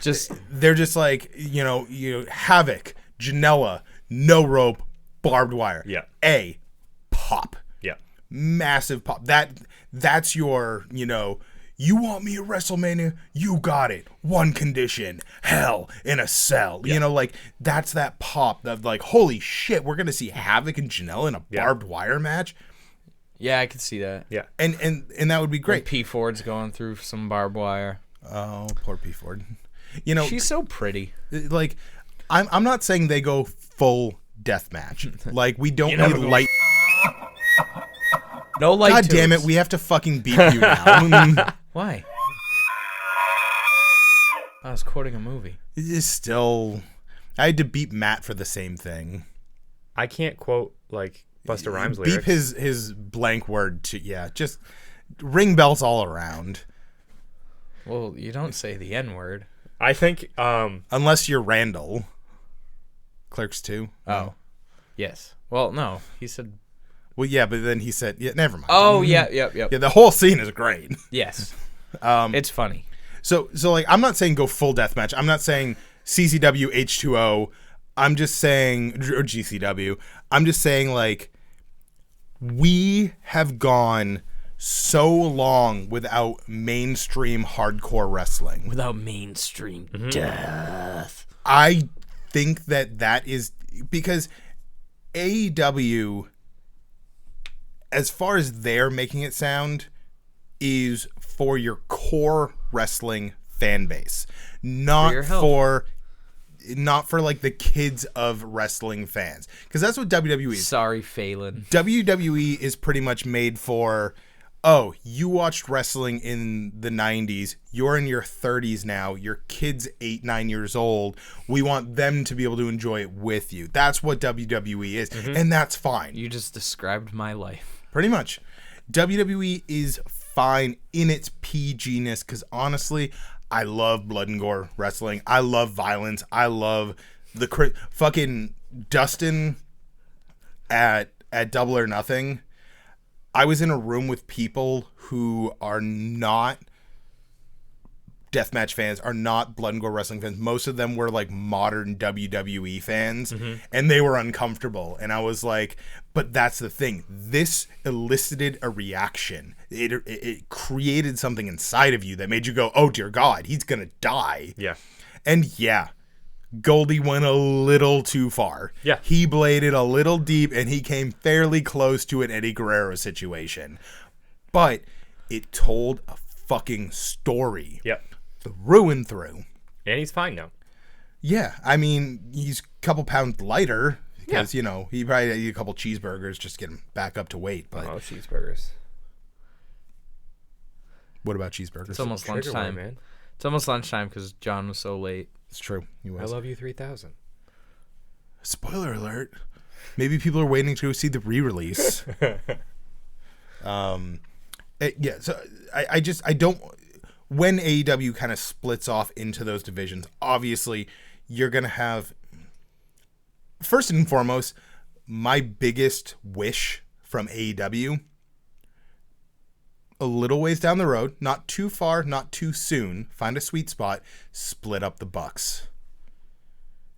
just They're just like Havoc, Janela, no rope, barbed wire. Yeah. Pop. Yeah. Massive pop. That's your, you want me at WrestleMania? You got it. One condition. Hell in a cell. Yeah. That's that pop of like, holy shit, we're going to see Havoc and Janela in a barbed wire match. yeah, I could see that. Yeah. And that would be Like great. P Ford's going through some barbed wire. Oh, poor P Ford. She's so pretty. Like, I'm not saying they go full death match. Like, we don't never need go- light. No light. God damn it, tubes. we have to fucking beat you now. Why? I was quoting a movie. It is still. I had to beat Matt for the same thing. I can't quote like Busta Rhymes Beep lyrics. his blank word to just ring bells all around. Well, you don't say the N word. I think Unless you're Randall. Clerks 2. Oh, yes. Well, no, he said. Well, yeah, but then he said, yeah, never mind. Oh, yeah, yep. Yeah, the whole scene is great. Yes. It's funny. So like, I'm not saying go full deathmatch. I'm not saying CCW H2O. I'm just saying, or GCW, I'm just saying, like, we have gone so long without mainstream hardcore wrestling. Without mainstream death. I think that is because AEW, as far as they're making it sound, is for your core wrestling fan base, not for like the kids of wrestling fans, because that's what WWE is. Sorry, Phelan. WWE is pretty much made for, oh, you watched wrestling in the 90s, you're in your 30s now, your kid's 8-9 years old, we want them to be able to enjoy it with you. That's what WWE is, and that's fine. You just described my life. Pretty much. WWE is fine in its PG-ness, because honestly, I love blood and gore wrestling. I love violence. I love the fucking Dustin at Double or Nothing. I was in a room with people who are not deathmatch fans, are not blood and gore wrestling fans. Most of them were like modern WWE fans, and they were uncomfortable. And I was like, but that's the thing. This elicited a reaction. It created something inside of you that made you go, oh dear God, he's going to die. Yeah. And yeah, Goldie went a little too far. Yeah. He bladed a little deep, and he came fairly close to an Eddie Guerrero situation. But it told a fucking story. Yep. Through and through. And he's fine now. Yeah. I mean, he's a couple pounds lighter because, you know, he probably ate a couple cheeseburgers just to get him back up to weight. But Oh, cheeseburgers. what about cheeseburgers? It's almost Trigger lunchtime. warning, man. It's almost lunchtime because John was so late. It's true. He I was. love you 3000. Spoiler alert. Maybe people are waiting to go see the re-release. Yeah, so I don't... When AEW kind of splits off into those divisions, obviously you're going to have... First and foremost, my biggest wish from AEW, a little ways down the road, not too far, not too soon, find a sweet spot, split up the Bucks.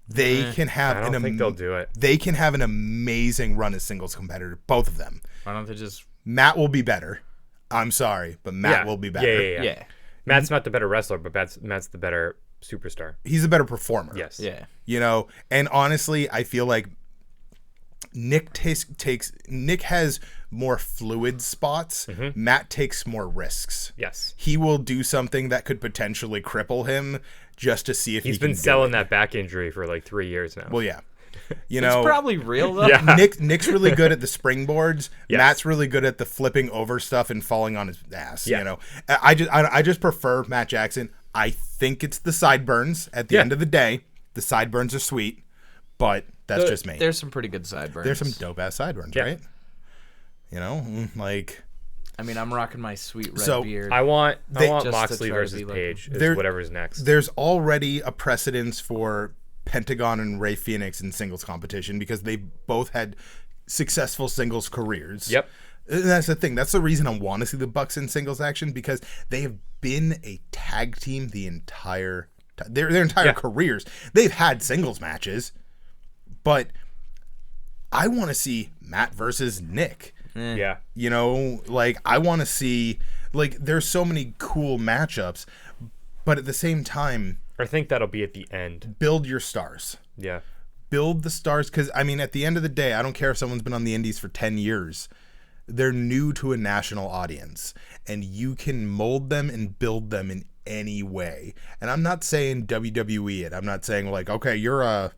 They can have I don't think they'll do it. They can have an amazing run as singles competitor, both of them. Why don't they just... Matt will be better. I'm sorry, but Matt will be better. Yeah. Matt's not the better wrestler, but Matt's the better superstar. He's a better performer. Yes. Yeah. You know, and honestly, I feel like Nick Nick has more fluid spots. Matt takes more risks. Yes. He will do something that could potentially cripple him just to see if He's he can been selling that back injury for like 3 years now. Well, yeah. You know, It's probably real, though. Yeah. Nick's really good at the springboards. Yes. Matt's really good at the flipping over stuff and falling on his ass. Yeah. You know, I just prefer Matt Jackson. I think it's the sideburns at the end of the day. The sideburns are sweet, but that's just me. There's some pretty good sideburns. There's some dope ass sideburns, right? You know, like... I mean, I'm rocking my sweet red So, beard. I want Just Moxley to try to versus be like Page There- is whatever's next. There's already a precedence for Pentagon and Ray Phoenix in singles competition because they both had successful singles careers. Yep. And that's the thing. That's the reason I want to see the Bucks in singles action, because they have been a tag team the entire their entire careers. They've had singles matches, but I want to see Matt versus Nick. Yeah. You know, like, I want to see, like, there's so many cool matchups, but at the same time, I think that'll be at the end. build your stars. Yeah. Build the stars, because, I mean, at the end of the day, I don't care if someone's been on the indies for 10 years. They're new to a national audience, and you can mold them and build them in any way. And I'm not saying WWE it. I'm not saying, like, okay, you're a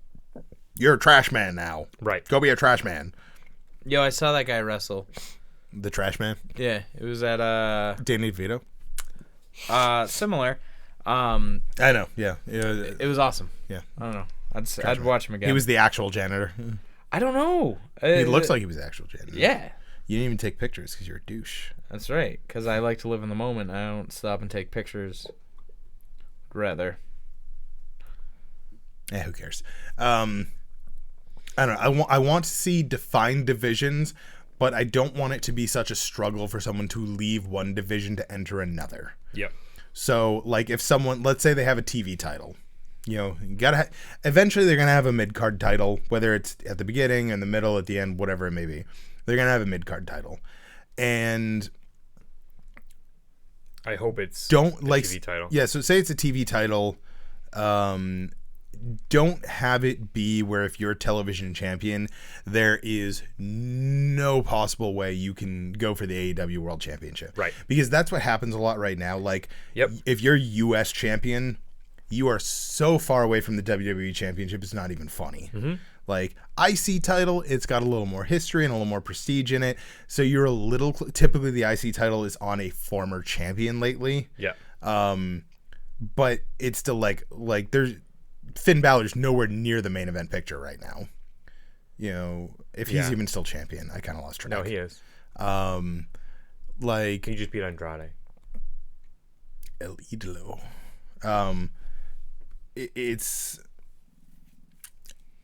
trash man now. Right. Go be a trash man. Yo, I saw that guy wrestle. The trash man? Yeah, it was at Danny DeVito? similar. I know, yeah. It was awesome. Yeah. I don't know. I'd watch him again. He was the actual janitor. I don't know. He looks like he was the actual janitor. Yeah, You didn't even take pictures because you're a douche. that's right. Because I like to live in the moment. I don't stop and take pictures. Rather. Who cares? I don't know. I want to see defined divisions, but I don't want it to be such a struggle for someone to leave one division to enter another. Yep. So, like, if someone, let's say they have a TV title, you gotta. Eventually, they're gonna have a mid card title, whether it's at the beginning, in the middle, at the end, whatever it may be. They're gonna have a mid card title, and I hope it's don't a like TV title. Yeah, so say it's a TV title. Don't have it be where if you're a television champion, there is no possible way you can go for the AEW World Championship. Right. Because that's what happens a lot right now. Like, if you're US champion, you are so far away from the WWE Championship, it's not even funny. Mm-hmm. Like, IC title, it's got a little more history and a little more prestige in it. So you're a little... Typically, the IC title is on a former champion lately. Yeah. But it's still like there's... Finn Balor's nowhere near the main event picture right now. If he's even still champion, I kind of lost track. No, he is. Like... He just beat Andrade. El Idolo. It's...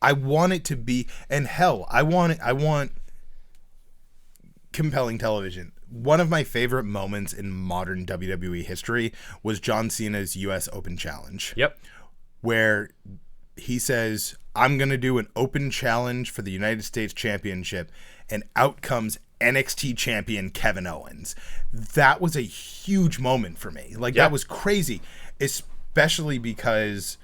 I want it to be, and hell, I want compelling television. One of my favorite moments in modern WWE history was John Cena's US Open Challenge. Yep. Where he says, I'm going to do an open challenge for the United States Championship, and out comes NXT champion Kevin Owens. That was a huge moment for me. Like, that was crazy, especially because,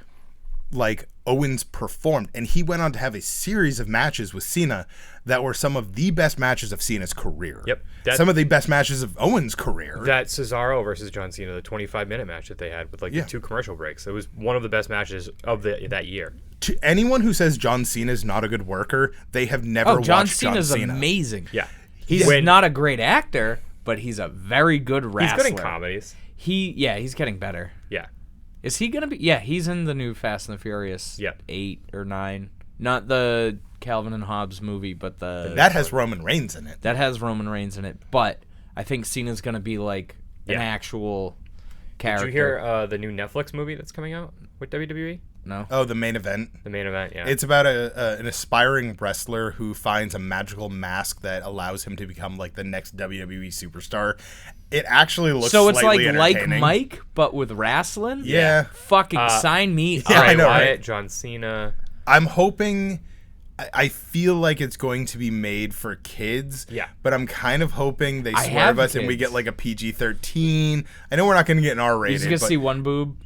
like, Owens performed, and he went on to have a series of matches with Cena that were some of the best matches of Cena's career. Yep. Some of the best matches of Owens' career. That Cesaro versus John Cena, the 25-minute match that they had with the 2 commercial breaks. It was one of the best matches of that year. To anyone who says John Cena's not a good worker, they have never watched John Cena. John Cena's amazing. Yeah. He's not a great actor, but he's a very good wrestler. He's good in comedies. He's getting better. Yeah. Is he going to be? Yeah, he's in the new Fast and the Furious 8 or 9. Not the Calvin and Hobbes movie, but that has Roman Reigns in it. That has Roman Reigns in it, but I think Cena's going to be like an actual character. Did you hear the new Netflix movie that's coming out with WWE? No. Oh, the main event. The main event, yeah. It's about an aspiring wrestler who finds a magical mask that allows him to become like the next WWE superstar. It actually looks so it's like entertaining. Mike, but with wrestling. Yeah. Fucking sign me. Yeah, I know, Wyatt, right? John Cena. I'm hoping. I feel like it's going to be made for kids. Yeah. But I'm kind of hoping they I swerve have us and we kids. get like a PG-13. I know we're not going to get an R-rated. You're just gonna see one boob.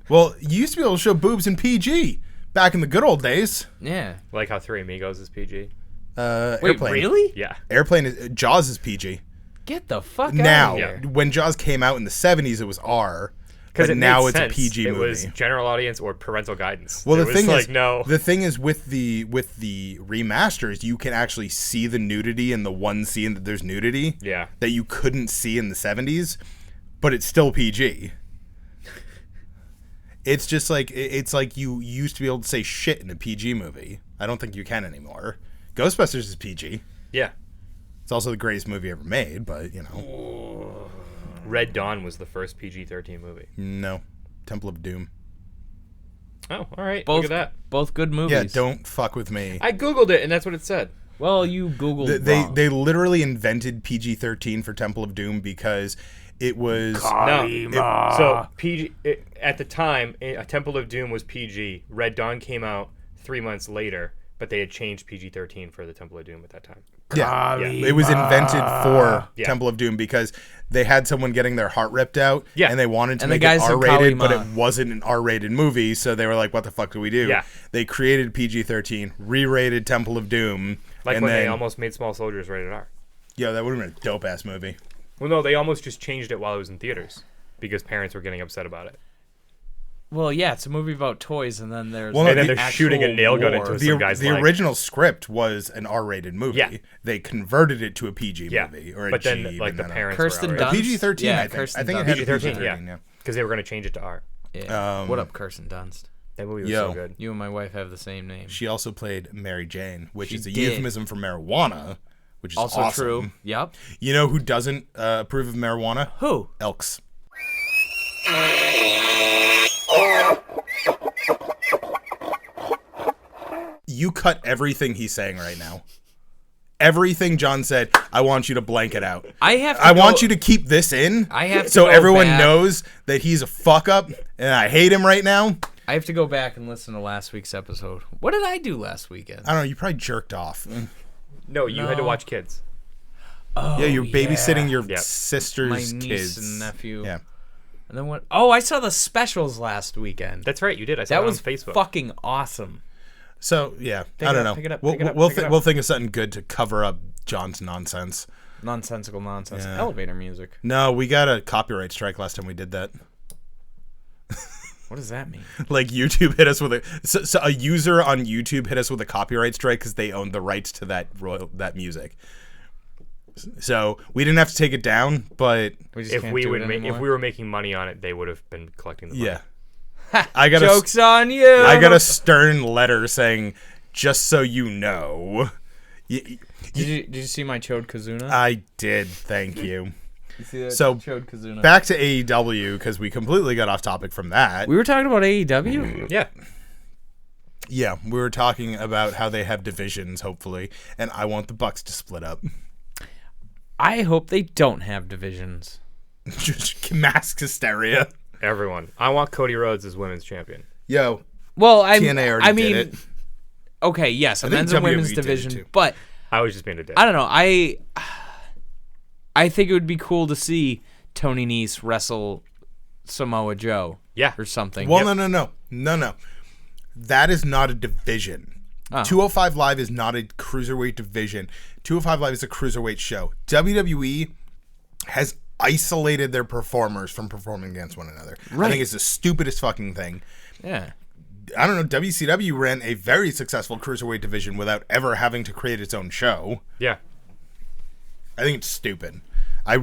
Well, you used to be able to show boobs in PG back in the good old days. Yeah. Like how Three Amigos is PG. Wait, Airplane. really? Yeah. Airplane is Jaws is PG. Get the fuck Now, out of here. when Jaws came out in the 70s, it was R. Because But now it's a PG movie. It was general audience or parental guidance. Well, It the was thing like, is, no. the thing is with the remasters, you can actually see the nudity in the one scene that there's nudity. Yeah. That you couldn't see in the 70s, but it's still PG. It's just like you used to be able to say shit in a PG movie. I don't think you can anymore. Ghostbusters is PG. Yeah. It's also the greatest movie ever made, but you know. Red Dawn was the first PG-13 movie. No. Temple of Doom. Oh, all right. Both, Look at that. Both good movies. Yeah, don't fuck with me. I Googled it, and that's what it said. Well, you Googled wrong. They literally invented PG-13 for Temple of Doom because it was So at the time, A Temple of Doom was PG. Red Dawn came out 3 months later, but they had changed PG-13 for the Temple of Doom at that time. Yeah, it was invented for Temple of Doom because they had someone getting their heart ripped out, and they wanted to And the make guy it said R-rated, but it Kalima. wasn't an R-rated movie, so they were like, "What the fuck do we do?" Yeah. They created PG-13, re-rated Temple of Doom, Like and when then, they almost made Small Soldiers rated R. yeah, that would have been a dope ass movie. Well, no, they almost just changed it while it was in theaters because parents were getting upset about it. Well, yeah, it's a movie about toys, and then there's Well, And then the they're shooting a nail gun war. into some guy's The leg. original script was an R-rated movie. Yeah. They converted it to a PG Yeah, movie or a but G. then like the and then parents Kirsten were Dunst. PG-13, Yeah, I think. Kirsten I think it Dunst. had PG-13, PG-13, yeah. Because they were going to change it to R. Yeah. What up, Kirsten Dunst? That movie was Yo. so good. You and my wife have the same name. She also played Mary Jane, which She is a did. euphemism for marijuana, which is Also awesome. true. Yep. You know who doesn't approve of marijuana? Who? Elks. You cut everything he's saying right now. everything John said, I want you to blank it out. I want you to keep this in. I have to so go everyone back. knows that he's a fuck up and I hate him right now. I have to go back and listen to last week's episode. What did I do last weekend? I don't know. You probably jerked off. No, you had to watch kids. Oh, Yeah, you're babysitting your Yep. sister's my niece kids. and nephew. Yeah. And then what? Oh, I saw the specials last weekend. That's right, you did. I saw That it was on Facebook. fucking awesome. So, yeah. Pick I it don't up, know. pick it up, We'll, pick it up, we'll, pick it up. we'll think of something good to cover up John's nonsense. Nonsensical nonsense. Yeah. Elevator music. No, we got a copyright strike last time we did that. What does that mean? Like YouTube hit us with so a user on YouTube hit us with a copyright strike because they owned the rights to that music. So we didn't have to take it down, but We just If can't we do would it if anymore? we were making money on it, they would have been collecting the money. yeah, I got Joke's on you. I got a stern letter saying, "Just so you know." Did you see my Chode Kazuna? I did. Thank you. You see that So, Chode Kazuna? Back to AEW because we completely got off topic from that. We were talking about AEW. Yeah. Yeah, we were talking about how they have divisions, hopefully, and I want the Bucks to split up. I hope they don't have divisions. Just mask hysteria. Everyone. I want Cody Rhodes as women's champion. Yo, Well, TNA already I mean, did it. okay, yes, a I think men's and WWE women's did it division, too. but I was just being a dick. I don't know. I think it would be cool to see Tony Nese wrestle Samoa Joe. Yeah. Or something. Well, no. That is not a division. Oh. 205 Live is not a cruiserweight division. 205 Live is a cruiserweight show. WWE has isolated their performers from performing against one another. Right. I think it's the stupidest fucking thing. Yeah. I don't know. WCW ran a very successful cruiserweight division without ever having to create its own show. Yeah. I think it's stupid. I'm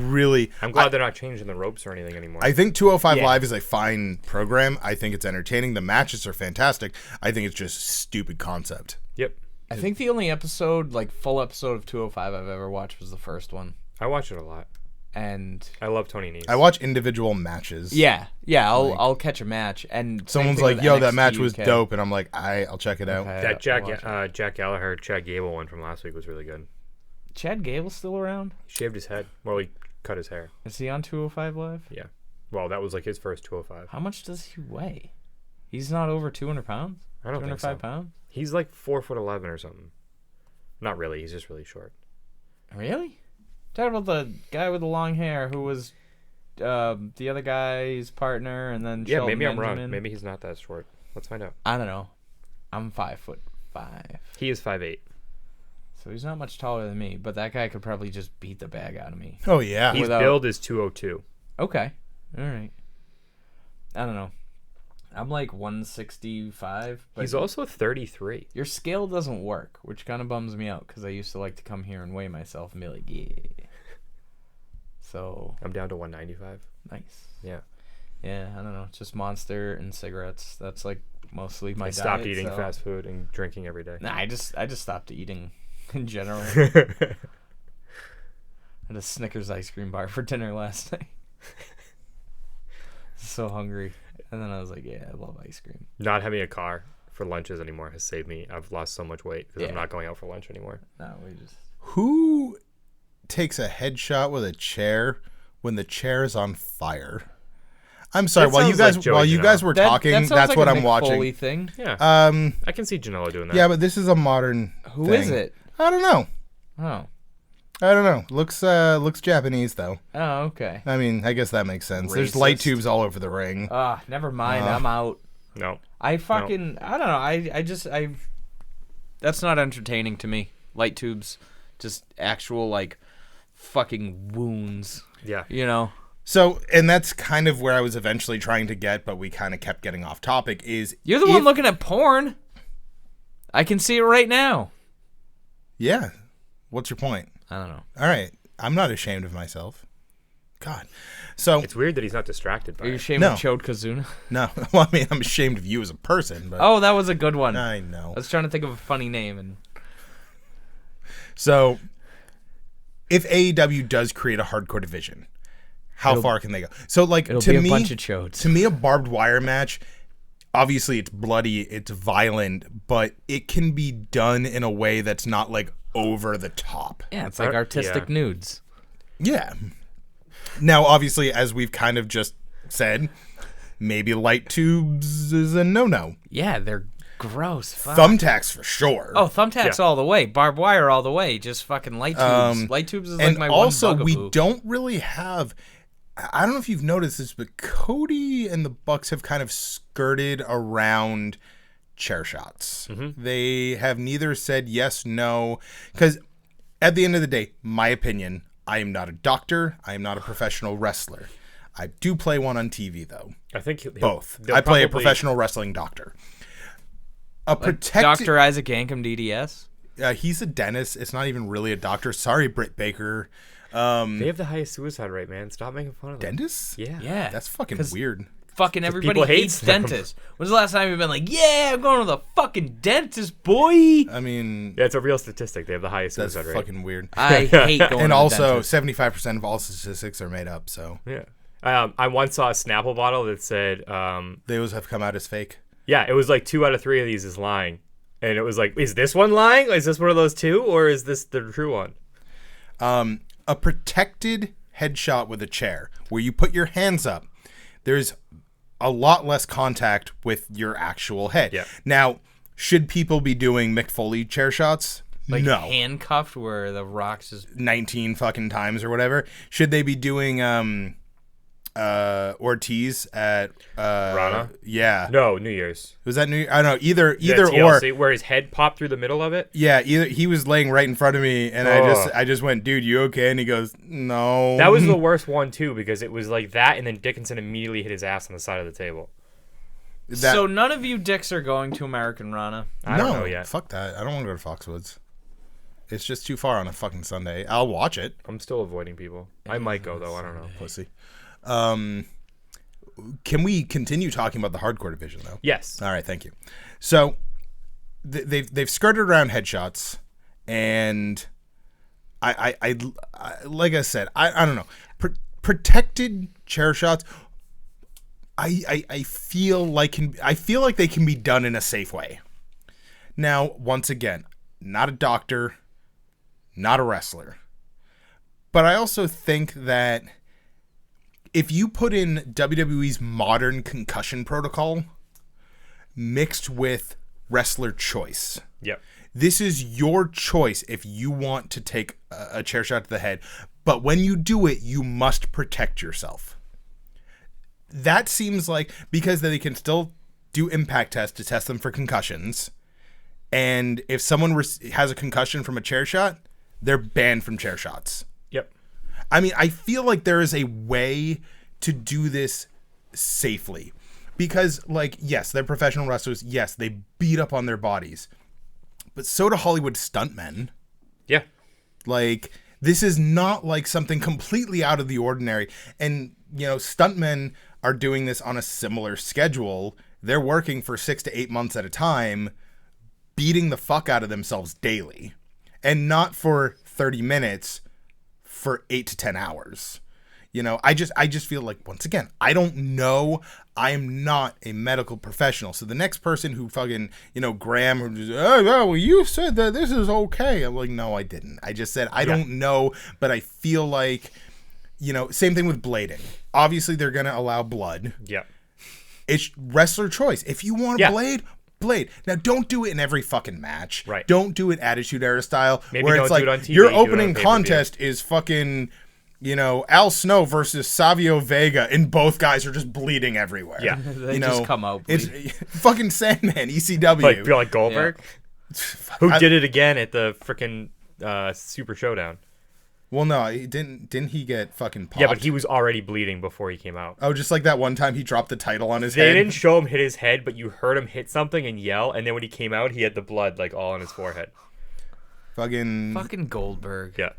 glad they're not changing the ropes or anything anymore. I think 205 Yeah. Live is a fine program. I think it's entertaining. The matches are fantastic. I think it's just a stupid concept. Yep. I think the only episode, like full episode of 205 I've ever watched was the first one. I watch it a lot. And I love Tony Nese. I watch individual matches. yeah, I'll catch a match and Someone's same thing like, with "Yo, that NXT match was UK. dope," and I'm like, "I'll check it out." Okay, That I'll watch it. Jack Gallagher, Chad Gable one from last week was really good. Chad Gable's still around? He shaved his head. Well, he cut his hair. Is he on 205 Live? Yeah. Well, that was like his first 205. How much does he weigh? He's not over 200 pounds? I don't think 205 so. pounds? He's like 4'11" or something. Not really. He's just really short. Really? Talking about the guy with the long hair who was the other guy's partner and then Yeah, Shelton maybe I'm Benjamin. wrong. Maybe he's not that short. Let's find out. I don't know. I'm 5'5". He is 5'8". So he's not much taller than me, but that guy could probably just beat the bag out of me. Oh yeah. His Without- build is 202. Okay. All right. I don't know. I'm like 165, but He's also 33. your scale doesn't work, which kind of bums me out because I used to like to come here and weigh myself and be like, yeah. So, I'm down to 195. nice. Yeah. Yeah, I don't know. It's just Monster and cigarettes. That's like mostly my I diet. stopped eating so- fast food and drinking every day. Nah, I just stopped eating in general. I had a Snickers ice cream bar for dinner last night. So hungry. And then I was like, yeah, I love ice cream. Not having a car for lunches anymore has saved me. I've lost so much weight because Yeah. I'm not going out for lunch anymore. No, we just... Who takes a headshot with a chair when the chair is on fire? I'm sorry. That While you sounds guys like Joey while you guys Janela. were That talking, sounds that's like what a I'm Mick watching. Foley thing. Yeah. I can see Janela doing that. Yeah, but this is a modern. Who thing. is it? I don't know. Oh. I don't know. Looks Japanese though. Oh, okay. I mean, I guess that makes sense. There's light Racist. tubes all over the ring. Never mind. I'm out. No. I don't know. That's not entertaining to me. Light tubes, just actual like fucking wounds. Yeah. You know. So, and that's kind of where I was eventually trying to get, but we kind of kept getting off topic. You're the one looking at porn. I can see it right now. Yeah. What's your point? I don't know. All right. I'm not ashamed of myself. God. So, It's weird that he's not distracted by Are you it. ashamed No. of Chode Kazuna? no. Well, I mean, I'm ashamed of you as a person, but Oh, that was a good one. I know. I was trying to think of a funny name and So, if AEW does create a hardcore division, how far can they go? So, like, it'll to be a me, bunch of chodes. to me, a barbed wire match, obviously it's bloody, it's violent, but it can be done in a way that's not like over the top. Yeah, it's like artistic nudes. Yeah. Now, obviously, as we've kind of just said, maybe light tubes is a no-no. Yeah, they're gross. Fuck. Thumbtacks for sure. Oh, thumbtacks all the way. Barbed wire all the way. Just fucking light tubes. Light tubes is like my one bugaboo. And also, we don't really have... I don't know if you've noticed this, but Cody and the Bucks have kind of skirted around chair shots. Mm-hmm. They have neither said yes, no. Because at the end of the day, my opinion, I am not a doctor. I am not a professional wrestler. I do play one on TV, though. I think both. I play a professional wrestling doctor. Dr. Isaac Yankum DDS? He's a dentist. It's not even really a doctor. Sorry, Britt Baker. They have the highest suicide rate, man. Stop making fun of them. Dentists? Yeah. That's fucking weird. Fucking everybody hates dentists. When's the last time you've been like, yeah, I'm going to the fucking dentist, boy? I mean... Yeah, it's a real statistic. They have the highest suicide rate. That's fucking weird. I hate going to the And also, dentist. 75% of all statistics are made up, so... Yeah. I once saw a Snapple bottle that said... they always have come out as fake. Yeah, it was like 2 out of 3 of these is lying. And it was like, is this one lying? Is this one of those 2? Or is this the true one? A protected headshot with a chair, where you put your hands up, there's a lot less contact with your actual head. Yeah. Now, should people be doing Mick Foley chair shots? Like no. handcuffed where the rocks just... 19 fucking times or whatever. Should they be doing Ortiz at Rana? Yeah. No, New Year's. Was that New? I don't know. Either TLC, or where his head popped through the middle of it. Yeah, either he was laying right in front of me, and I just went, dude, you okay? And he goes, no. That was the worst one too, because it was like that, and then Dickinson immediately hit his ass on the side of the table. So none of you dicks are going to American Rana? I don't know yet. Fuck that. I don't want to go to Foxwoods. It's just too far on a fucking Sunday. I'll watch it. I'm still avoiding people. I might go though. I don't know. Pussy. Can we continue talking about the hardcore division though? Yes. All right, thank you. So they've skirted around headshots, and I like I said, I don't know, protected chair shots. I feel like they can be done in a safe way. Now, once again, not a doctor, not a wrestler, but I also think that if you put in WWE's modern concussion protocol mixed with wrestler choice, yep, this is your choice if you want to take a chair shot to the head. But when you do it, you must protect yourself. That seems like, because they can still do impact tests to test them for concussions. And if someone has a concussion from a chair shot, they're banned from chair shots. Yep. I mean, I feel like there is a way to do this safely, because, like, yes, they're professional wrestlers. Yes, they beat up on their bodies, but so do Hollywood stuntmen. Yeah. Like, this is not like something completely out of the ordinary. And, you know, stuntmen are doing this on a similar schedule. They're working for 6 to 8 months at a time, beating the fuck out of themselves daily, and not for 30 minutes. For 8 to 10 hours. You know, I just feel like, once again, I don't know. I am not a medical professional. So the next person who fucking, you know, Graham, who just, oh, well, you said that this is okay. I'm like, no, I didn't. I just said, I don't know, but I feel like, you know, same thing with blading. Obviously, they're going to allow blood. Yeah. It's wrestler choice. If you want to blade. Now, don't do it in every fucking match. Right. Don't do it Attitude Era style. Maybe where don't it's do like it on TV, your do it opening on pay-per-view. contest is fucking, you know, Al Snow versus Savio Vega, and both guys are just bleeding everywhere. Yeah. They you know, just come out. It's fucking Sandman, ECW. Like, you're like Goldberg, who did it again at the freaking Super Showdown. Well, no, he didn't he get fucking popped? Yeah, but he was already bleeding before he came out. Oh, just like that one time he dropped the title on his They head. didn't show him hit his head, but you heard him hit something and yell, and then when he came out, he had the blood like all on his forehead. Fucking Goldberg. Yeah.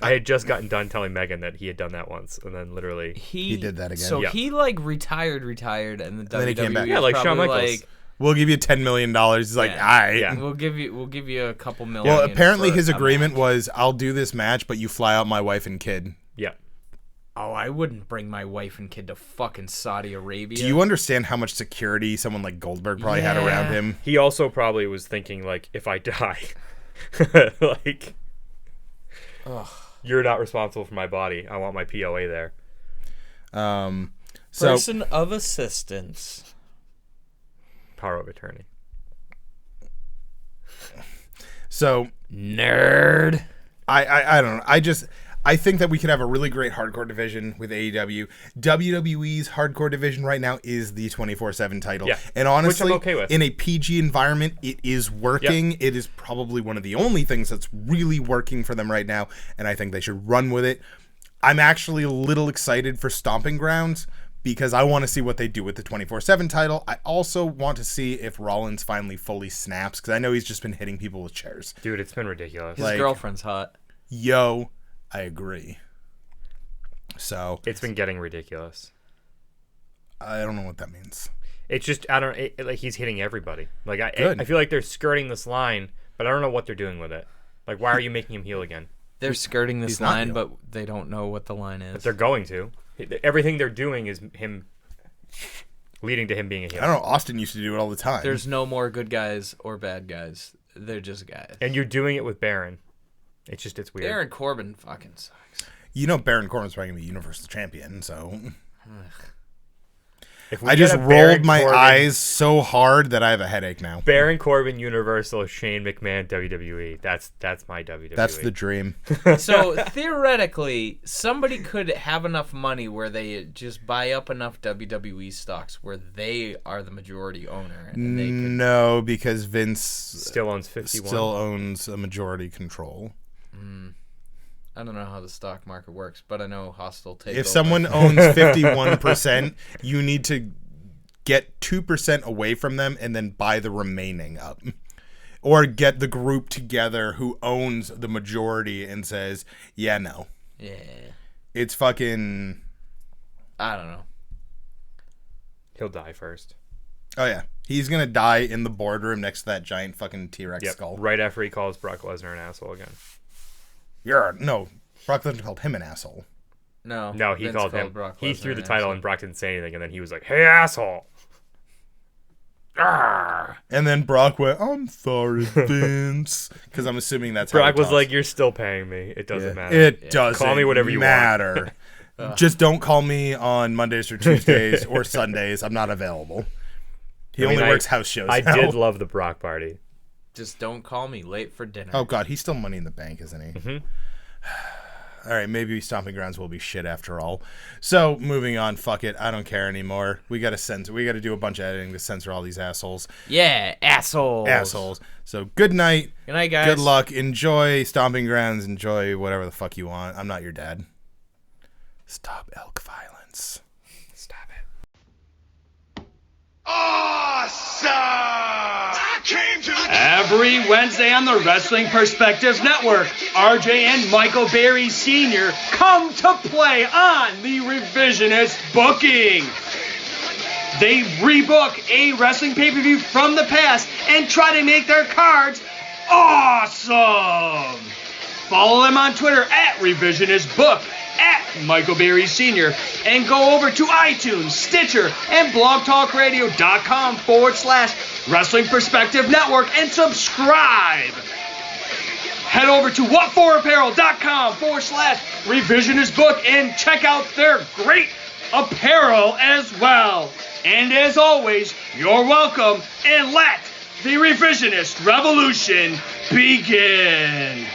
I had just gotten done telling Megan that he had done that once, and then literally he did that again. So Yeah. he like retired, and the then he came back. WWE Yeah, like Shawn probably Michaels. like, We'll give you $10 million. He's like, all right. Yeah. we'll give you a couple million. Well, apparently for his a agreement match. was, I'll do this match, but you fly out my wife and kid. yeah. Oh, I wouldn't bring my wife and kid to fucking Saudi Arabia. Do you understand how much security someone like Goldberg probably had Yeah. around him? He also probably was thinking like, if I die, Like, you're not responsible for my body. I want my POA there. So Person of assistance. Power of attorney. So Nerd. I don't know. I think that we could have a really great hardcore division with AEW. WWE's hardcore division right now is the 24/7 title. Yeah, and honestly, which I'm okay with. In a PG environment, it is working. Yep. It is probably one of the only things that's really working for them right now, and I think they should run with it. I'm actually a little excited for Stomping Grounds because I want to see what they do with the 24/7 title. I also want to see if Rollins finally fully snaps because I know he's just been hitting people with chairs. Dude, it's been ridiculous. His girlfriend's hot. Yo, I agree. So It's been getting ridiculous. I don't know what that means. It's just like he's hitting everybody. Like Good. I feel like they're skirting this line, but I don't know what they're doing with it. Like, why are you making him heel again? They're skirting this he's not line, heel. but they don't know what the line is. They're going to. Everything they're doing is him leading to him being a heel. I don't know. Austin used to do it all the time. There's no more good guys or bad guys. They're just guys. And you're doing it with Baron. It's weird. Baron Corbin fucking sucks. You know Baron Corbin's probably going to be Universal Champion, so... If we I get just a rolled Baron my Corbin- eyes so hard that I have a headache now. Baron Corbin, Universal, Shane McMahon, WWE. That's my WWE. That's the dream. So theoretically, somebody could have enough money where they just buy up enough WWE stocks where they are the majority owner. And they could, No, because Vince still owns 51. still owns a majority control. I don't know how the stock market works, but I know hostile takeover. If someone owns 51%, you need to get 2% away from them and then buy the remaining up. Or get the group together who owns the majority and says, yeah, no. Yeah. It's fucking... I don't know. He'll die first. Oh, yeah. He's going to die in the boardroom next to that giant fucking T-Rex skull. Right after he calls Brock Lesnar an asshole again. No, Brock Lesnar called him an asshole. No, he Vince called him. Brock He Lesnar threw the an title asshole. and Brock didn't say anything, and then he was like, "Hey, asshole!" Arrgh. And then Brock went, I'm sorry, Vince. Because I'm assuming that's how Brock he was talks. like, "You're still paying me. It doesn't matter." It doesn't Call me whatever you want. matter. Just don't call me on Mondays or Tuesdays or Sundays. I'm not available. He only works house shows I now. did love the Brock party. Just don't call me late for dinner. Oh, God. He's still Money in the Bank, isn't he? Mm-hmm. All right. Maybe Stomping Grounds will be shit after all. So, moving on. Fuck it. I don't care anymore. We got to censor. We got to do a bunch of editing to censor all these assholes. Yeah, assholes. Assholes. So, good night. Good night, guys. Good luck. Enjoy Stomping Grounds. Enjoy whatever the fuck you want. I'm not your dad. Stop elk violence. Stop it. Awesome! Every Wednesday on the Wrestling Perspective Network, RJ and Michael Berry Sr. come to play on the Revisionist Booking. They rebook a wrestling pay-per-view from the past and try to make their cards awesome. Follow them on Twitter at Revisionist Book, at Michael Berry Sr., and go over to iTunes, Stitcher, and blogtalkradio.com/Wrestling Perspective Network and subscribe. Head over to whatforapparel.com/Revisionist Book and check out their great apparel as well. And as always, you're welcome, and let the Revisionist Revolution begin.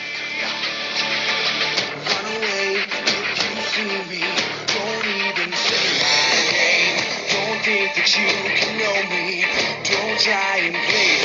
Run away if you see me. Don't even say my name. Don't think that you can know me. Don't try and play